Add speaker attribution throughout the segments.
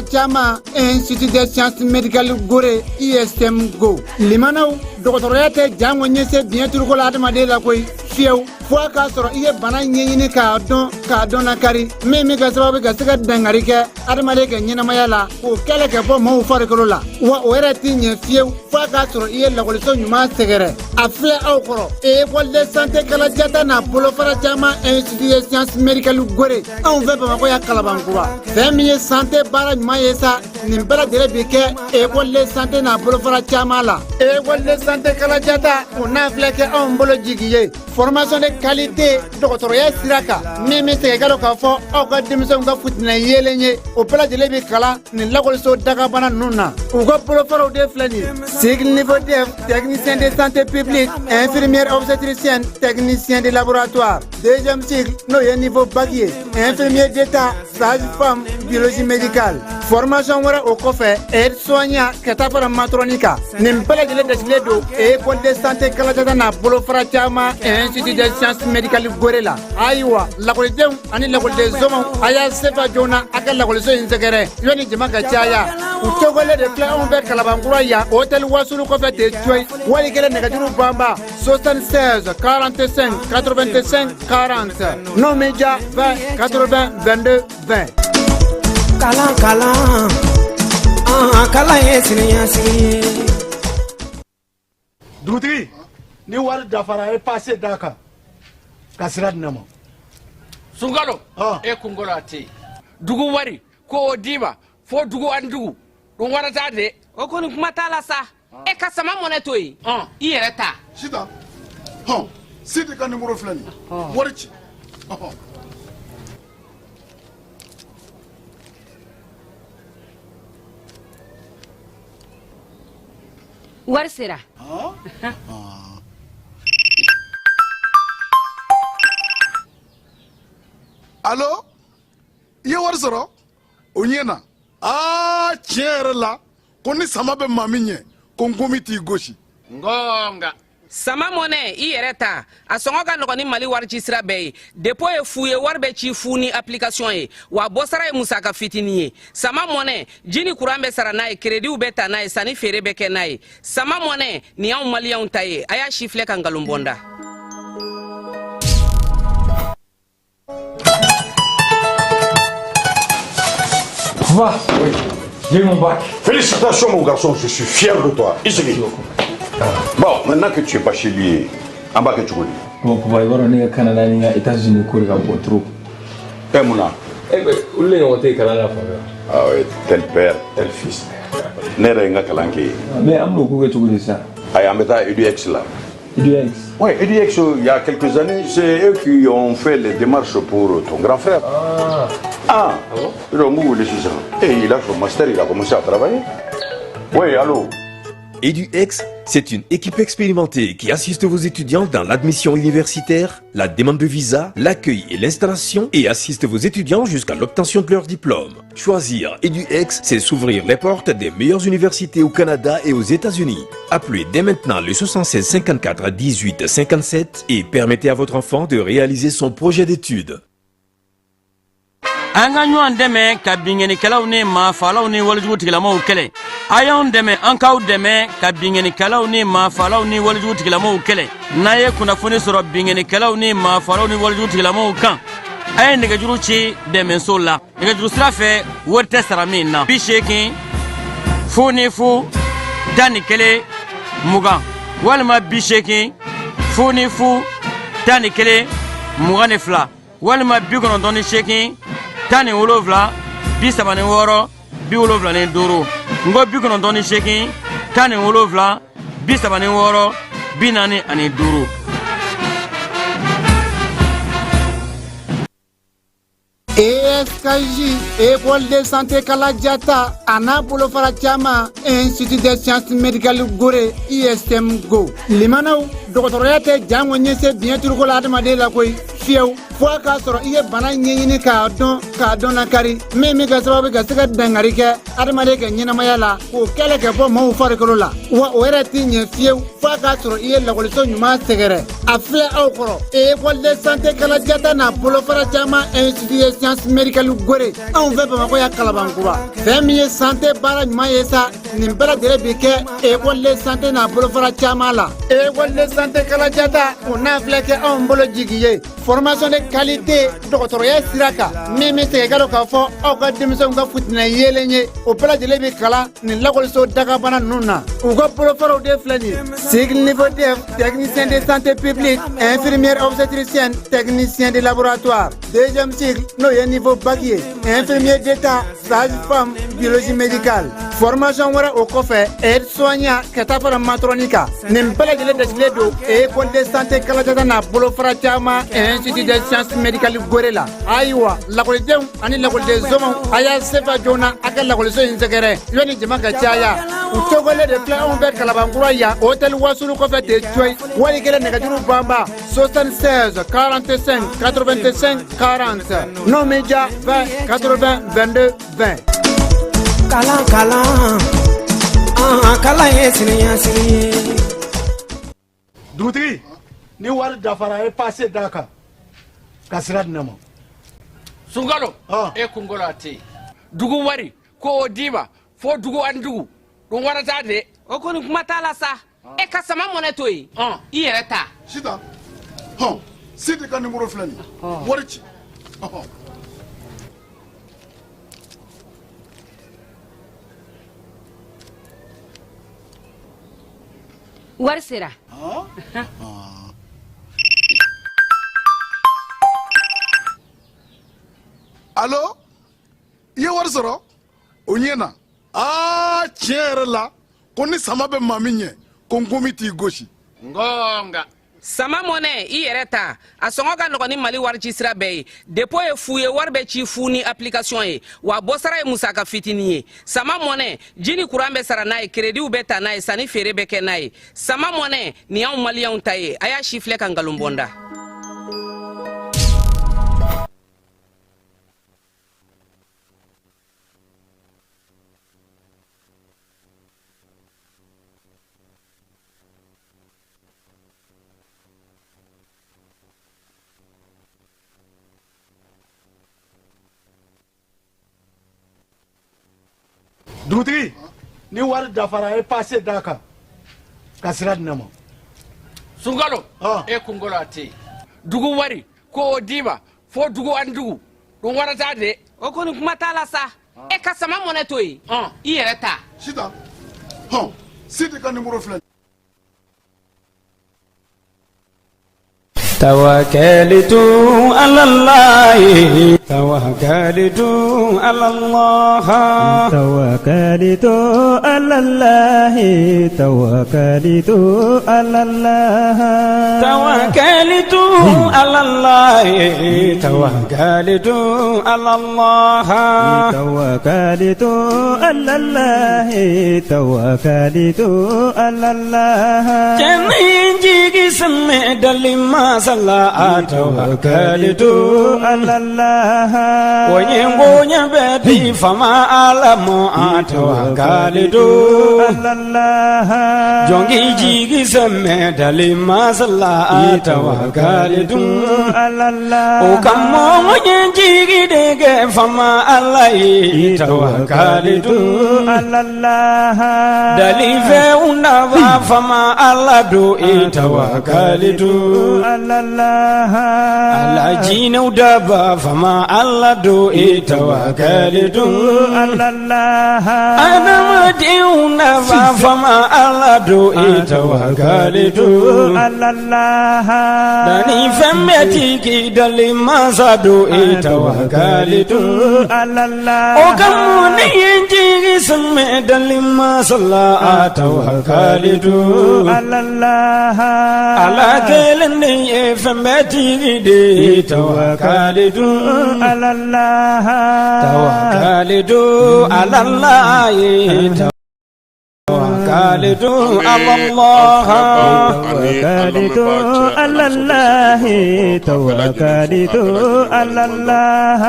Speaker 1: fara caman Institut des sciences médicales Gorée ISM Go limanaw dɔgɔtɔrɔya tɛ jango ɲɛse biɲɛturuko la adamaden la koyi fiyewu fo a k'a sɔrɔ i ye bana ɲɛɲini k'a dɔn lakari min bɛ ka sababu ka se ka dankari kɛ adamaden ka ɲɛnamaya la k'o kɛlɛ ka bɔ maaw farikolo la wa o yɛrɛ t'i ɲɛ fiyewu fo a k'a sɔrɔ i ye lakɔliso ɲuman sɛgɛrɛ a filɛ aw kɔrɔ école de santé kalajata n'a bolofara caman Institut des sciences médicales Gorée anw fɛ Bamakɔ ya Kalabankura fɛn min ye santé baara ɲuman ye sa nin bɛɛ lajɛlen bi kɛ école de santé n'a bolofara caman la école de santé kalajata o n'a filɛ kɛ anw bolo jigi ye formation de qualité dɔgɔtɔrɔya sira kan min bɛ se ka dɔn k'a fɔ aw ka denmisɛnw ka futinɛ yeelen ye o bɛɛ lajɛlen bi kalan nin lakɔliso dagabana ninnu na u ka bolofaraw de filɛ nin ye cycle niveau DEF technicien de santé publique infirmière obstétricienne technicien de laboratoire deuxième cycle n'o ye niveau bac ye infirmier d'état sage-femme biologie médicale formation wɛrɛ o kɔfɛ aide soignant ka taa fara matronne kan nin bɛɛ lajɛlen dasilen don école de santé kalajata n'a bolofara caman Institut des sciences médicales Gorée la ayiwa lakɔlidenw ani lakɔliden zɔnw a y'a sefa joona a ka lakɔliso in sɛgɛrɛ yanni jama ka caya u cogolen de filɛ anw fɛ Kalabankura yan hôtel Wasulu kɔfɛ tɛ coyi wali kelen nɛgɛjuru banba 76 45 85 40 n'o min ja 20 80 22 20
Speaker 2: kalan ye siniɲɛsigi
Speaker 3: dugutigi ni wari dafara e passe d'a kan ka sira di ne ma
Speaker 4: Sunkalo e kunkolo a tɛ yen dugu wari ko o d'i ma fo dugu ani dugu o wari t'a de
Speaker 5: o kɔni kuma t'a la sa e ka sama mɔnɛ to yen i yɛrɛ ta
Speaker 6: Sita Sidi ka numéro filɛ nin wari ci
Speaker 5: wari sera
Speaker 6: Allo i ye wari sɔrɔ o ɲɛna tiɲɛ yɛrɛ la ko ni sama bɛ maa min ɲɛ ko n komi t'i gosi
Speaker 4: ngonga
Speaker 5: sama mɔnɛ i yɛrɛ ta a sɔngɔ ka nɔgɔn ni Mali wari ci sira bɛɛ ye dépôt ye fu ye wari bɛ ci fu ni application ye wa bɔsara ye musaka fitinin ye sama mɔnɛ ji ni courant bɛ sara n'a ye crédit bɛ ta n'a ye sanni feere bɛ kɛ n'a ye sama mɔnɛ nin y'anw maliyɛnw ta ye a y'a si filɛ ka nkalon bɔnda
Speaker 7: Va, oui, j'ai mon bac.
Speaker 8: Félicitations mon garçon, je suis fier de toi. Ici. Bon, maintenant que tu es pas chez lui, en bas que tu connais.
Speaker 7: Bon, pour voir, on est au Canada, on est aux États-Unis, on est trop.
Speaker 8: Eh, Mouna.
Speaker 7: Eh bien, on est au Canada.
Speaker 8: Ah oui, tel père, tel fils. N'est-ce pas Kalanké?
Speaker 7: Mais on est au ça.
Speaker 8: Ah, on est à EduX là.
Speaker 7: EduX?
Speaker 8: Oui, EduX, il y a quelques années, c'est eux qui ont fait les démarches pour ton grand frère. Ah bon? Et il a fait master, il a commencé à travailler. Oui, allô?
Speaker 9: EduX, c'est une équipe expérimentée qui assiste vos étudiants dans l'admission universitaire, la demande de visa, l'accueil et l'installation et assiste vos étudiants jusqu'à l'obtention de leur diplôme. Choisir EduX, c'est s'ouvrir les portes des meilleures universités au Canada et aux États-Unis. Appelez dès maintenant le 76 54 18 57 et permettez à votre enfant de réaliser son projet d'études.
Speaker 10: an ka ɲɔgɔn dɛmɛ ka binkɛnikɛlaw ni maafalaw ni walijugutigilamaw kɛlɛ a y'anw dɛmɛ an k'aw dɛmɛ ka binkɛnikɛlaw ni maafalaw ni walijugutigilamaw kɛlɛ n'a ye kunnafoni sɔrɔ binkɛnikɛlaw ni maafalaw ni walijugutigilamaw kan a ye nɛgɛjuru ci dɛmɛso la nɛgɛjuru sira fɛ wari tɛ sara min na 80 fu ni fu 11 20 walima 80 fu ni fu 11 22 walima 98 17 76 75 ngo 98 17 76 45.
Speaker 1: ESKJ, École de santé Kalajata, ana bolofara caman Institut des sciences médicales Gorée ISM Go limanaw dɔgɔtɔrɔya tɛ jango ɲɛse biɲɛturuko la adamaden la koyi fiyewu fo ka sɔrɔ i ye bana ɲɛɲini k'a dɔn lakari min ka sababu ka se ka dangari kɛ adamaden ka ɲɛnamaya la k'o kɛlɛ ka bɔ maaw farikolo la wa o yɛrɛ t'i ɲɛ fiyewu fo k'a sɔrɔ i ye lakɔliso ɲuman sɛgɛrɛ a filɛ aw kɔrɔ école de santé kalajata n'a bolofara caman institut de science médicale gore anw fɛ bamakɔ ya kalabankura fɛn min ye santé baara ɲuman ye sa nin bɛɛ lajɛlen bi kɛ école de santé n'a bolofara caman la école de santé kalajata o n'a filɛ kɛ anw bolo jigi ye formation de qualité dɔgɔtɔrɔya sira kan min bɛ se ka dɔn k'a fɔ aw ka denmisɛnw ka futinɛ yeelen ye o bɛɛ lajɛlen bi kalan nin lakɔliso dagabana ninnu na u ka bolofaraw de filɛ nin ye cycle niveau DEF technicien de santé publique infirmière obstétricienne technicien de laboratoire deuxième cycle n'o ye niveau bac ye infirmier d'état sage-femme biologie médicale formation wɛrɛ o kɔfɛ aide soignant ka taa fara matronne kan nin bɛɛ lajɛlen dasigilen don école de santé kalajata n'a bolofara caman institut de science médicale gore la ayiwa lakɔlidenw ani lakɔliden zɔnw a y'a sefa joona a ka lakɔliso in sɛgɛrɛ yanni jama ka caya u cogolen de filɛ anw fɛ kalabankura yan hôtel wasulu kɔfɛ de coyi wali kelen nɛgɛjuru banba 76 45 85 40 n'o min ja 20 80 22 20
Speaker 2: kalan kalan ye siniya sini
Speaker 3: dugutigi ni wari dafara e passe d'a kan ka sira di ne ma
Speaker 4: sunkalo e kunkolo a tɛ yen dugu wari ko o d'i ma fo dugu ani dugu dun wara t'a de
Speaker 5: o kɔni kuma t'a la sa e ka sama mɔnɛ to yen i yɛrɛ ta
Speaker 6: Sita Sidi ka numéro filɛ nin wari ci
Speaker 11: wari sera
Speaker 6: Allo i ye wari sɔrɔ o ɲɛna tiɲɛ yɛrɛ la ko ni sama bɛ maa min ɲɛ ko n komi t'i gosi
Speaker 4: ngonga
Speaker 5: sama mɔnɛ i yɛrɛ ta a sɔngɔ ka nɔgɔ ni mali warici sira bɛɛ ye depo ye fu ye wari bɛ ci fu ni application ye wa bɔsara ye musaka fitinin ye sama mɔnɛ ji ni kuran bɛ sara n'a ye krediw bɛ ta n'a ye sanni feere bɛ kɛ n'a ye sama mɔnɛ nin y'anw maliyɛnw ta ye a y'a si filɛ ka nkalon bɔnda
Speaker 3: dugutigi ni wari dafara e passe d'a kan ka sira di ne ma
Speaker 4: sunkalo e kunkolo a tɛ yen dugu wari ko o d'i ma fo dugu ani dugu dun wara t'a de
Speaker 5: o kɔni kuma t'a la sa e ka sama mɔnɛ to yen i yɛrɛ ta
Speaker 6: Sita Sidi ka numéro filɛ
Speaker 2: توكلت على الله توكلت على الله
Speaker 12: توكلت على الله توكلت على الله
Speaker 2: توكلت على الله توكلت على الله
Speaker 12: توكلت على الله توكلت على الله
Speaker 2: جنين جيجي سمي دلما صلى توكلت
Speaker 12: على الله
Speaker 2: وينغونيا بدي فما علم توكلت
Speaker 12: على الله
Speaker 2: جونجي جيجي سمي دلما صلى توكلت
Speaker 12: على الله
Speaker 2: وكم جيجي دغ فما علي توكلت
Speaker 12: على الله
Speaker 2: دلي فونا فما على دو توكلت
Speaker 12: على الله
Speaker 2: على جينا ودابا فما على دو توكلت
Speaker 12: على الله
Speaker 2: أنا مديونا فما على دو توكلت
Speaker 12: على الله
Speaker 2: دني فمتي دلي ما صدو توكلت
Speaker 12: على الله
Speaker 2: وكم ينجي سمي دلي ما صلى توكلت
Speaker 12: على الله
Speaker 2: على كلني فمتي دي توكلت
Speaker 12: على الله
Speaker 2: توكلت على الله توكلت توكلت على الله
Speaker 12: توكلت على الله توكلت على الله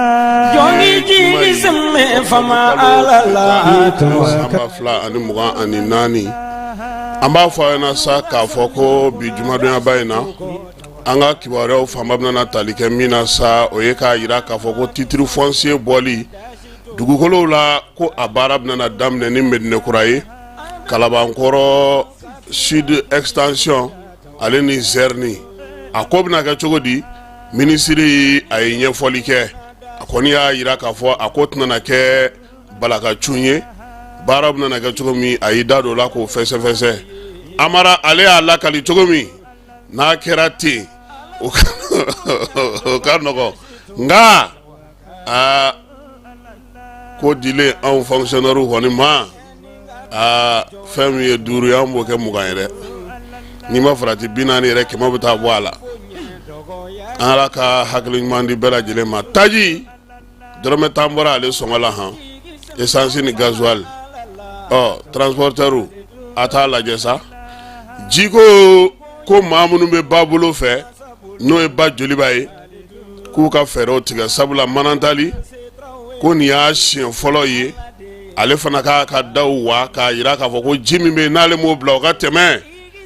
Speaker 2: جوني جي سمي فما على الله
Speaker 13: samba fila ani mugan ani naani an b'a fɔ a ɲɛna sa k'a fɔ ko bi jumadonyaba in na an ka kibaruyaw fanba bɛna tali kɛ min na sa o ye k'a yira k'a fɔ ko titre foncier bɔli dugukolow la ko a baara bɛna daminɛ ni Medinekura ye Kalabankɔrɔ Sud Extension ale ni Zerni a ko bɛna kɛ cogo di minisiri a ye ɲɛfɔli kɛ a kɔni y'a yira k'a fɔ a ko tɛna kɛ balakacun ye baara bɛna kɛ cogo min a y'i da don la k'o fɛsɛfɛsɛ Amara ale y'a lakali cogo min n'a kɛra ten o ka nɔgɔ nka ko dilen anw fonctionnaire kɔni ma fɛn min ye 5 ye an b'o kɛ 20 ye dɛ n'i ma farati 40 yɛrɛ 100 bɛ taa bɔ a la Ala ka hakili ɲuman di bɛɛ lajɛlen ma taji dɔrɔmɛ 10 bɔra ale sɔngɔ la han essence ni gasoil transporteur a t'a lajɛ sa jiko ko maa minnu bɛ ba bolo fɛ n'o ye ba joliba ye k'u ka fɛɛrɛw tigɛ sabula manantali ko nin y'a siɲɛ fɔlɔ ye ale fana ka daw wa k'a yira k'a fɔ ko ji min bɛ yen n'ale m'o bila o ka tɛmɛ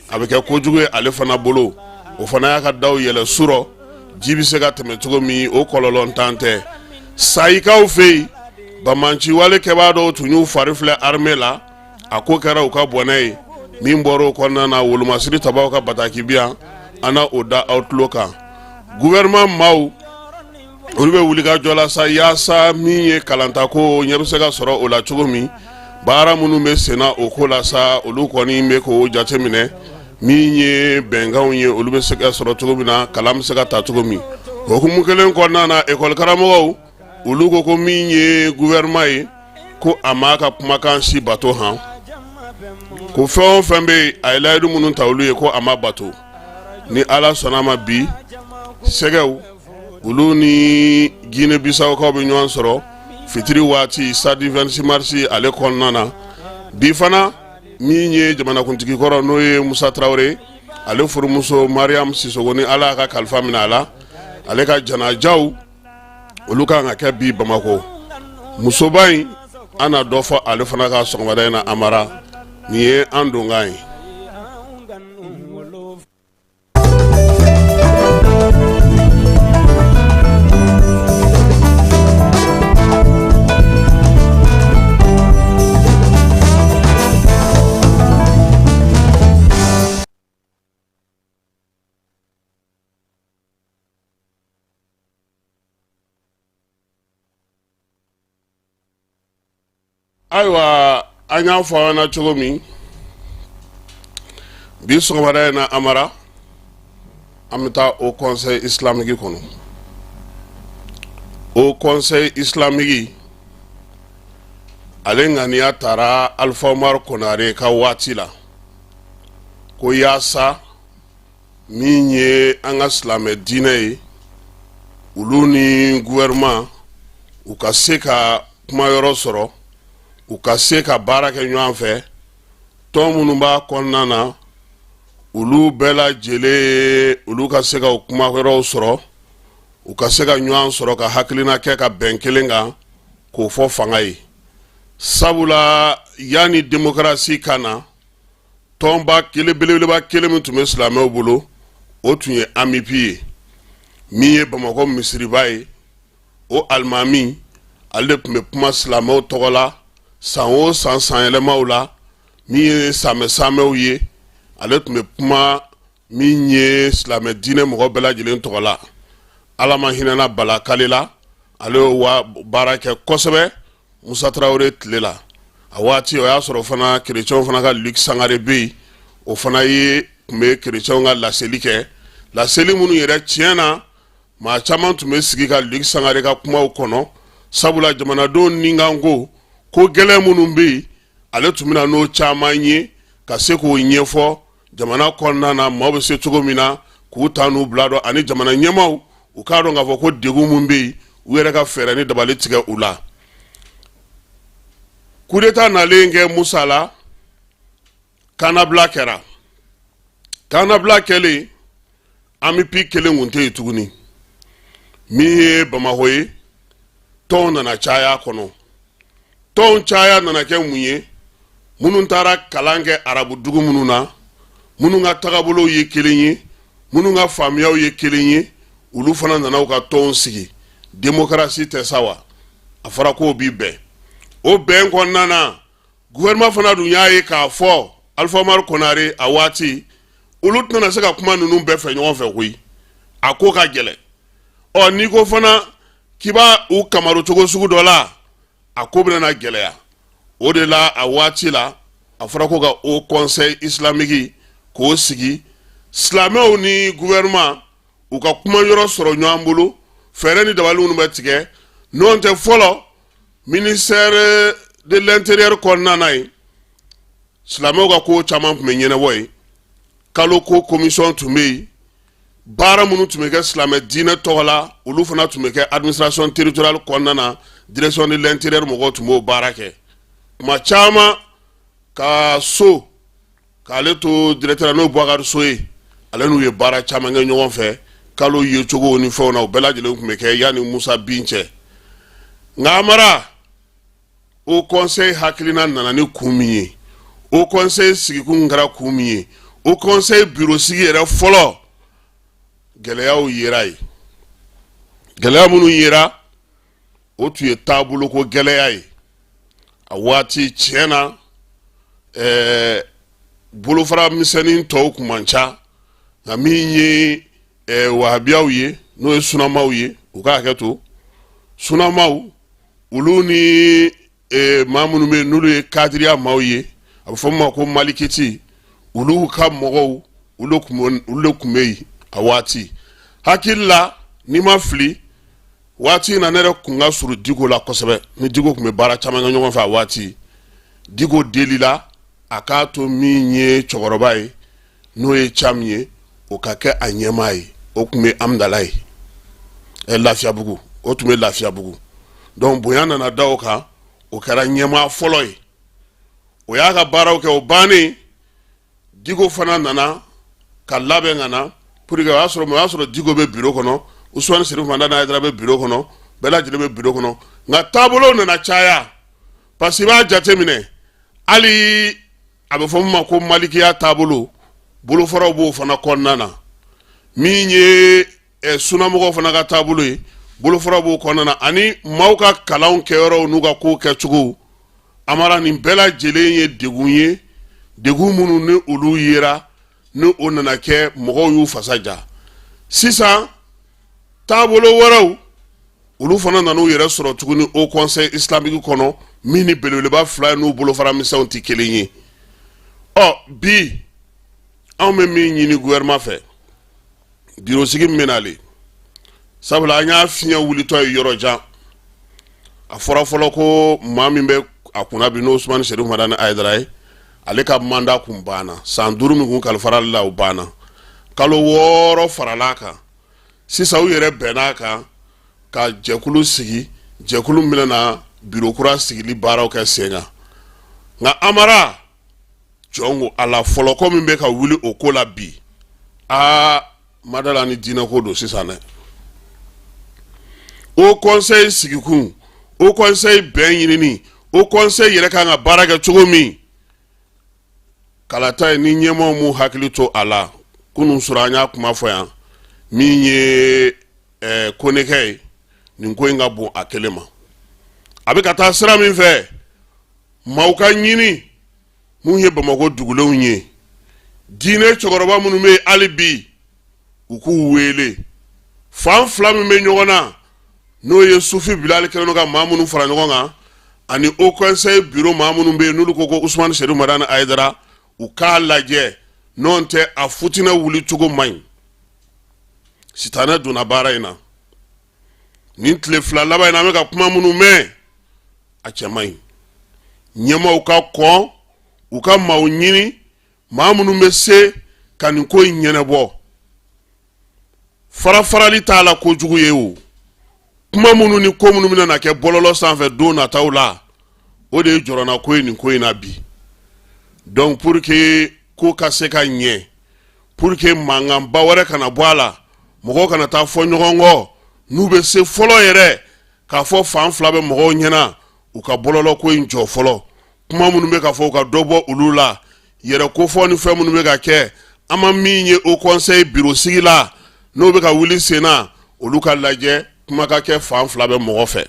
Speaker 13: a bɛ kɛ kojugu ye ale fana bolo o fana y'a ka daw yɛlɛ surɔ ji bɛ se ka tɛmɛ cogo min o kɔlɔlɔ ntan tɛ sayikaw fɛ yen bamanci wale kɛbaa dɔw tun y'u fari filɛ armée la a ko kɛra u ka bɔnɛ ye min bɔra o kɔnɔna na wolomasiri tabaw ka bataki bi yan an na o da aw tulo kan gouvernement maaw olu bɛ wuli ka jɔ la sa yaasa min ye kalanta ko ɲɛ bɛ se ka sɔrɔ o la cogo min baara minnu bɛ senna o ko la sa olu kɔni bɛ k'o jateminɛ min ye bɛnkanw ye olu bɛ se ka sɔrɔ cogo min na kalan bɛ se ka ta cogo min hukumu kelen kɔnɔna na école karamɔgɔw olu ko min ye gouvernement ye ko a ma ka kumakan si bato han ko fɛn o fɛn bɛ a ye layidu minnu ta olu ye ko a ma bato ni Ala sɔnna ma bi sɛgɛw olu ni Guinée Bissau kaw bɛ ɲɔgɔn sɔrɔ fitiri waati samedi 26 mars ale kɔnɔna na bi fana min ye jamanakuntigi kɔrɔ n'o ye Musa Traoré ale furumuso Mariam Sisoko ni Ala y'a ka kalifa minɛ a la ale ka janajaw olu kan ka kɛ bi Bamako musoba in an na dɔ fɔ ale fana ka sɔgɔmada in na Amara nin ye an donkan ye ayiwa an y'a fɔ an na cogo min bi sɔgɔmada in na Amara an bɛ taa au conseil islamique kɔnɔ au conseil islamique ale ŋaniya taara Alpha Umaru Konare ka waati la ko yaasa min ye an ka silamɛ diinɛ ye olu ni gouvernement u ka se ka kumayɔrɔ sɔrɔ u ka se ka baara kɛ ɲɔgɔn fɛ tɔn minnu b'a kɔnɔna na olu bɛɛ lajɛlen olu ka se ka kumayɔrɔw sɔrɔ u ka se ka ɲɔgɔn sɔrɔ ka hakilina kɛ ka bɛn kelen kan k'o fɔ fanga ye sabula yani démocratie ka na tɔnba kelen belebeleba kelen min tun bɛ silamɛw bolo o tun ye AMIP ye min ye Bamakɔ misiriba ye o alimami ale de tun bɛ kuma silamɛw tɔgɔ la san o san sanyɛlɛmaw la min ye samɛsamɛw ye ale tun bɛ kuma min ye silamɛ diinɛ mɔgɔ bɛɛ lajɛlen tɔgɔ la Ala ma hinɛna Bala Kale la ale y'o baara kɛ kosɛbɛ Musa Traoré tile la a waati o y'a sɔrɔ fana kerecɛnw fana ka Luc Sangare bɛ yen o fana ye tun bɛ kerecɛnw ka laseli kɛ laseli minnu yɛrɛ tiɲɛ na maa caman tun bɛ sigi ka Luc Sangare ka kumaw kɔnɔ sabula jamanadenw ni kan ko gɛlɛn minnu bɛ yen ale tun bɛna n'o caman ye ka se k'o ɲɛfɔ jamana kɔnɔna na maaw bɛ se cogo min na k'u ta n'u bila dɔn ani jamana ɲɛmaaw u k'a dɔn k'a fɔ ko degun min bɛ yen u yɛrɛ ka fɛɛrɛ ni dabali tigɛ u la coup d'état nalen kɛ Musa la kanabla kɛra kanabla kɛlen an bɛ pi kelen kun tɛ yen tuguni min ye Bamakɔ ye tɔnw nana caya kɔnɔ tɔnw caya nana kɛ mun ye minnu taara kalan kɛ arabu dugu minnu na minnu ka tagabolow ye kelen ye minnu ka faamuyaw ye kelen ye olu fana nana u ka tɔnw sigi démocratie tɛ sa wa a fɔra k'o bi bɛn o bɛn kɔnɔna na gouvernement fana dun y'a ye k'a fɔ Alpha Umaru Konare a waati olu tɛna se ka kuma ninnu bɛɛ fɛ ɲɔgɔn fɛ koyi a ko ka gɛlɛn n'i ko fana k'i b'a u kamaru cogo sugu dɔ la a ko bɛna gɛlɛya o de la a waati la a fɔra ko ka o conseil islamique k'o sigi silamɛw ni gouvernement u ka kuma yɔrɔ sɔrɔ ɲɔgɔn bolo fɛɛrɛ ni dabali minnu bɛ tigɛ n'o tɛ fɔlɔ ministère de l'intérieur kɔnɔna na yen silamɛw ka ko caman tun bɛ ɲɛnabɔ yen kalo ko commission tun bɛ yen baara minnu tun bɛ kɛ silamɛ diinɛ tɔgɔ la olu fana tun bɛ kɛ administration territoriale kɔnɔna na direction de l'intérieur mɔgɔw tun b'o baara kɛ kuma caman ka so k'ale to directeur n'o Boubacar So ye ale n'u ye baara caman kɛ ɲɔgɔn fɛ kalo yecogo ni fɛnw na u bɛɛ lajɛlen tun bɛ kɛ yanni Musa Bin cɛ nka Amara o conseil hakilina nana ni kun min ye o conseil sigikun kɛra kun min ye o conseil bureau sigi yɛrɛ fɔlɔ gɛlɛyaw yera ye gɛlɛya minnu yera o tun ye taabolo ko gɛlɛya ye a waati tiɲɛna bolofara misɛnnin tɔw kun man ca nka min ye wahabiyaw ye n'o ye sunamaw ye u ka hakɛ to sunamaw olu ni maa minnu bɛ yen n'olu ye kadiriya maaw ye a bɛ fɔ min ma ko malikiti olu ka mɔgɔw olu de kun bɛ yen a waati hakili la n'i ma fili waati na ne yɛrɛ kun ka surun Diko la kosɛbɛ ni Diko kun bɛ baara caman kɛ ɲɔgɔn fɛ a waati Diko delila a k'a to min ye cɛkɔrɔba ye n'o ye Cam ye o ka kɛ a ɲɛmaa ye o kun bɛ Amdala ye Lafiyabugu o tun bɛ Lafiyabugu donc bonya nana da o kan o kɛra ɲɛmaa fɔlɔ ye o y'a ka baaraw kɛ o bannen Diko fana nana ka labɛn ka na pour que o y'a sɔrɔ Diko bɛ bureau kɔnɔ Usmane Serifu Mandana Haidara bɛ bureau kɔnɔ bɛɛ lajɛlen bɛ bureau kɔnɔ nka taabolow nana caya parce que i b'a jateminɛ hali a bɛ fɔ min ma ko malikiya taabolo bolofaraw b'o fana kɔnɔna na min ye sunamɔgɔw fana ka taabolo ye bolofaraw b'o kɔnɔna na ani maaw ka kalanw kɛyɔrɔw n'u ka kow kɛcogow Amara nin bɛɛ lajɛlen ye degun ye degun minnu ni olu yera ni o nana kɛ mɔgɔw y'u fasa ja sisan taabolo wɛrɛw olu fana nan'u yɛrɛ sɔrɔ tuguni au conseil islamique kɔnɔ min ni belebeleba fila ye n'u bolofara misɛnw tɛ kelen ye bi anw bɛ min ɲini gouvernement fɛ bureau sigi min bɛ nale sabula an y'a fiɲɛ wulitɔ ye yɔrɔ jan a fɔra fɔlɔ ko maa min bɛ a kunna bi n'o Usmane Serifu Mandana Haidara ye ale ka mandat kun banna san 5 min kun kalifarala la o banna kalo 6 farala kan sisan u yɛrɛ bɛnna kan ka jɛkulu sigi jɛkulu min bɛna bureau kura sigili baaraw kɛ sen kan nka Amara jɔn ko a la fɔlɔ ko min bɛ ka wuli o ko la bi madala ni diinɛ ko don sisan dɛ o conseil sigikun o conseil bɛn ɲinini o conseil yɛrɛ kan ka baara kɛ cogo min kalata ye ni ɲɛmaaw m'u hakili to a la kunun sɔrɔ an y'a kuma fɔ yan min ye konekɛ ye nin ko in ka bon a kelen ma a bɛ ka taa sira min fɛ maaw ka ɲini mun ye Bamakɔ dugulenw ye diinɛ cɛkɔrɔba minnu bɛ hali bi u k'u wele fan fila min bɛ ɲɔgɔn na n'o ye Sufi Bilali kɛlen ka maa minnu fara ɲɔgɔn kan ani au conseil bureau maa minnu bɛ yen n'olu ko Usmane Serifu Mandana Haidara u k'a lajɛ n'o tɛ a futinɛ wuli cogo man ɲi sitanɛ donna baara in na nin tile fila laban in an bɛ ka kuma minnu mɛn a cɛ man ɲi ɲɛmaaw ka kɔn u ka maaw ɲini maa minnu bɛ se ka nin ko in ɲɛnabɔ farafarali t'a la kojugu ye o kuma minnu ni ko minnu bɛna kɛ bɔlɔlɔ sanfɛ don nataw la o de ye jɔrɔna ko ye nin ko in na bi donc pour que ko ka se ka ɲɛ pour que mankanba wɛrɛ kana bɔ a la mɔgɔw kana taa fɔ ɲɔgɔn kɔ n'u bɛ se fɔlɔ yɛrɛ k'a fɔ fan fila bɛ mɔgɔw ɲɛna u ka bɔlɔlɔ ko in jɔ fɔlɔ kuma minnu bɛ ka fɔ u ka dɔ bɔ olu la yɛrɛ kofɔ ni fɛn minnu bɛ ka kɛ an ma min ye au conseil bureau sigi la n'o bɛ ka wuli sen na olu ka lajɛ kuma ka kɛ fan fila bɛ mɔgɔ fɛ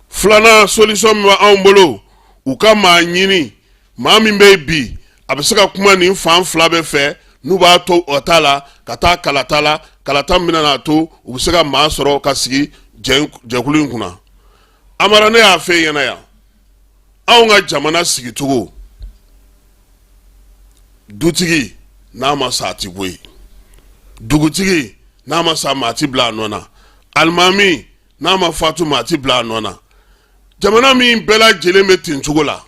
Speaker 13: filanan solution min b'anw bolo u ka maa ɲini maa min bɛ bi a bɛ se ka kuma nin fan fila bɛ fɛ n'u b'a to o ta la ka taa kalata la kalata min bɛna to u bɛ se ka maa sɔrɔ ka sigi jɛkulu in kunna Amara ne y'a fɛ ɲɛna yan anw ka jamana sigicogo dutigi n'a ma sa a ti bɔ yen dugutigi n'a ma sa maa ti bila a nɔ na alimami n'a ma fatu maa ti bila a nɔ na jamana min bɛɛ lajɛlen bɛ ten cogo la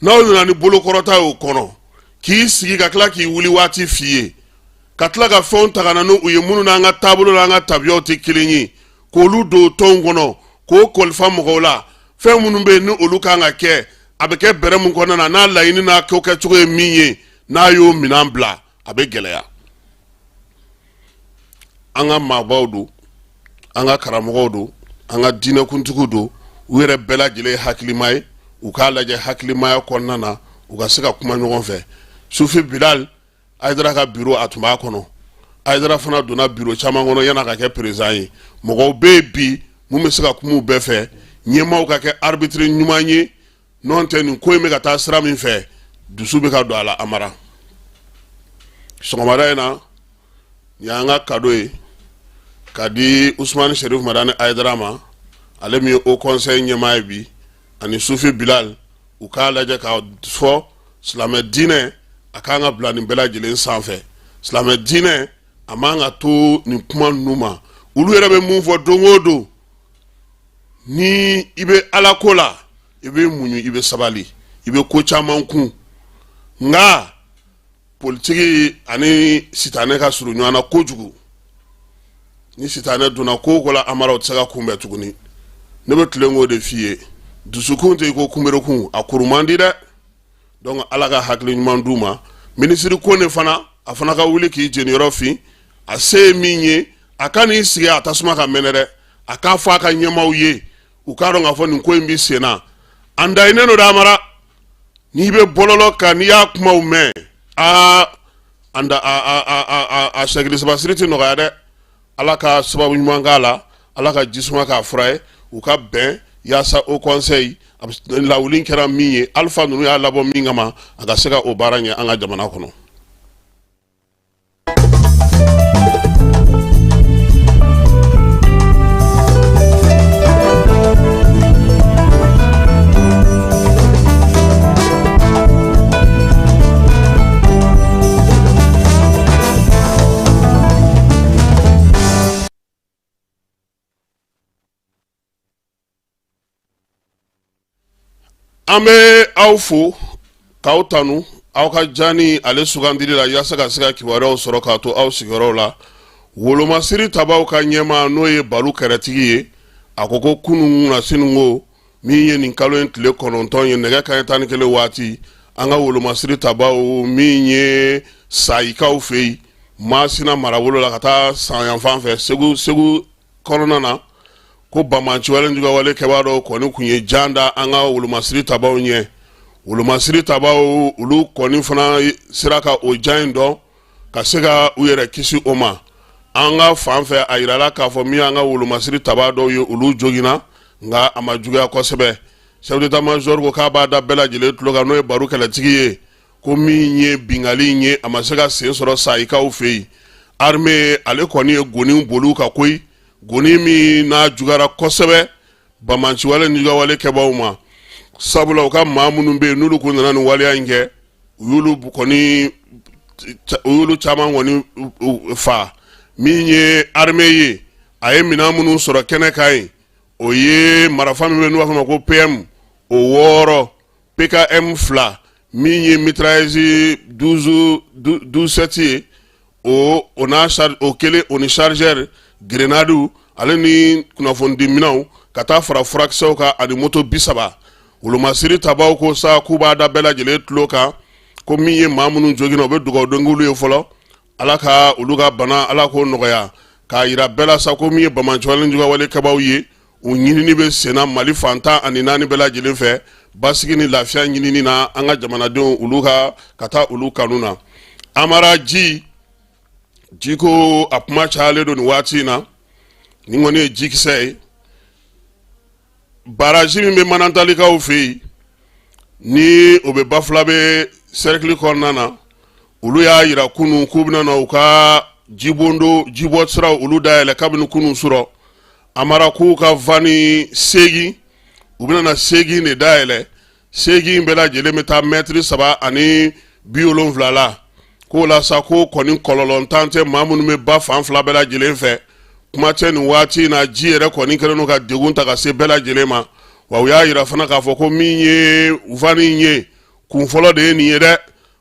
Speaker 13: n'aw nana ni bolokɔrɔta y'o kɔnɔ k'i sigi ka tila k'i wuli waati f'i ye ka tila ka fɛnw ta ka na n'u ye minnu n'an ka taabolo n'an ka tabiyaw tɛ kelen ye k'olu don tɔnw kɔnɔ k'o kɔlifa mɔgɔw la fɛn minnu bɛ yen ni olu kan ka kɛ a bɛ kɛ bɛrɛ min kɔnɔna na n'a laɲini n'a kɛcogo ye min ye n'a y'o minɛn bila a bɛ gɛlɛya an ka maabaw don an ka karamɔgɔw don an ka diinɛkuntigiw don u yɛrɛ bɛɛ lajɛlen ye hakilima ye u k'a lajɛ hakilimaya kɔnɔna na u ka se ka kuma ɲɔgɔn fɛ Sufi Bilal Ayidara ka bureau a tun b'a kɔnɔ Ayidara fana donna bureau caman kɔnɔ yan'a ka kɛ président ye mɔgɔw bɛ yen bi mun bɛ se ka kuma u bɛɛ fɛ ɲɛmaaw ka kɛ arbitre ɲuman ye n'o tɛ nin ko in bɛ ka taa sira min fɛ dusu bɛ ka don a la Amara sɔgɔmada in na nin y'an ka cadeau ye ka di Usmani Sherif Madani Ayidara ma ale min ye au conseil ɲɛmaa ye bi ani Sufi Bilal u k'a lajɛ k'a fɔ silamɛ diinɛ a kan ka bila nin bɛɛ lajɛlen sanfɛ silamɛ diinɛ a man ka to nin kuma ninnu ma olu yɛrɛ bɛ mun fɔ don o don ni i bɛ ala ko la i bɛ muɲu i bɛ sabali i bɛ ko caman kun nka politiki ani sitanɛ ka surun ɲɔgɔn na kojugu ni sitanɛ donna ko o ko la Amara o tɛ se ka kunbɛn tuguni ne bɛ tilen k'o de f'i ye dusukun tɛ i ko kunberekun a kuru man di dɛ donc ala ka hakili ɲuman d'u ma minisiri ko ne fana a fana ka wuli k'i jeniyɔrɔ fin a se ye min ye a ka n'i sigi a tasuma ka mɛnɛ dɛ a k'a fɔ a ka ɲɛmaaw ye u k'a dɔn k'a fɔ nin ko in bɛ sen na a ndayilen don dɛ Amara n'i bɛ bɔlɔlɔ kan n'i y'a kumaw mɛn a sɛgili sabasiri tɛ nɔgɔya dɛ ala ka sababu ɲuman k'a la ala ka jisuma k'a fura ye u ka bɛn yaasa au conseil lawuli kɛra min ye alifa ninnu y'a labɔ min kama a ka se ka o baara ɲɛ an ka jamana kɔnɔ an bɛ aw fo k'aw tanu aw ka jani ale sugandili la yaasa ka se ka kibaruyaw sɔrɔ k'a to aw sigiyɔrɔw la wolomasiri tabaw ka ɲɛmaa n'o ye Balu Kɛrɛtigi ye a ko ko kunun na sinunko min ye nin kalo in tile 9 ye nɛgɛ kanɲɛ 11 waati an ka wolomasiri tabaw min ye sayikaw fɛ yen Masina marabolo la ka taa Sanyanfan fɛ Segu kɔnɔna na ko Bamanci juguya wale kɛbaa dɔw kɔni kun ye jan da an ka wolomasiri tabaw ɲɛ wolomasiri tabaw olu kɔni fana sera ka o jan in dɔn ka se ka u yɛrɛ kisi o ma an ka fan fɛ a yirala k'a fɔ min an ka wolomasiri tabaa dɔw ye olu jogina nka a ma juguya kosɛbɛ chef d'état-major ko k'a b'a da bɛɛ lajɛlen tulo kan n'o ye Balu Kɛlɛtigi ye ko min ye bingali in ye a ma se ka sen sɔrɔ sayikaw fɛ yen armée ale kɔni ye goni boli ka koyi goni min n'a jugara kosɛbɛ Bamanci wale juguya wale kɛbaaw ma sabula u ka maa minnu bɛ yen n'olu kun nana nin waleya in kɛ u y'olu caman kɔni fa min ye armée ye a ye minɛn minnu sɔrɔ kɛnɛ kan yen o ye marifa min bɛ n'u b'a fɔ ma ko PM o 6 PKM 2 min ye mitrailleuse 12-7 ye o kelen o ni chargeur grenade ale ni kunnafoni di minɛnw ka taa fara furakisɛw kan ani moto 30 olu masiri tabaw ko sa k'u b'a da bɛɛ lajɛlen tulo kan ko min ye maa minnu jogin u bɛ dugawu don k'olu ye fɔlɔ ala ka olu ka bana ala k'o nɔgɔya k'a yira bɛɛ la sa ko min ye bamancɔlen juguya wale kɛbaw ye u ɲinini bɛ senna Mali fantan ani naani bɛɛ lajɛlen fɛ basigi ni lafiya ɲinini na an ka jamanadenw olu ka taa olu kanu na. Amara ji ko a kuma cayalen don nin waati in na ni kɔni ye jikisɛ ye baraji min bɛ Manantalikaw fɛ yen ni o bɛ Bafula bɛ cercle kɔnɔna na olu y'a yira kunun k'u bɛna na u ka jibɔ siraw olu dayɛlɛ kabini kunun sɔrɔ Amara k'u ka vani segi u bɛna na segi de dayɛlɛ segi bɛɛ lajɛlen bɛ taa mètre 370 la k'o la sa ko kɔni kɔlɔlɔ tan tɛ maa minnu bɛ ba fan fila bɛɛ lajɛlen fɛ kuma tɛ nin waati in na ji yɛrɛ kɔni kɛlen don ka degun ta ka se bɛɛ lajɛlen ma wa u y'a yira fana k'a fɔ ko min ye vani in ye kun fɔlɔ de ye nin ye dɛ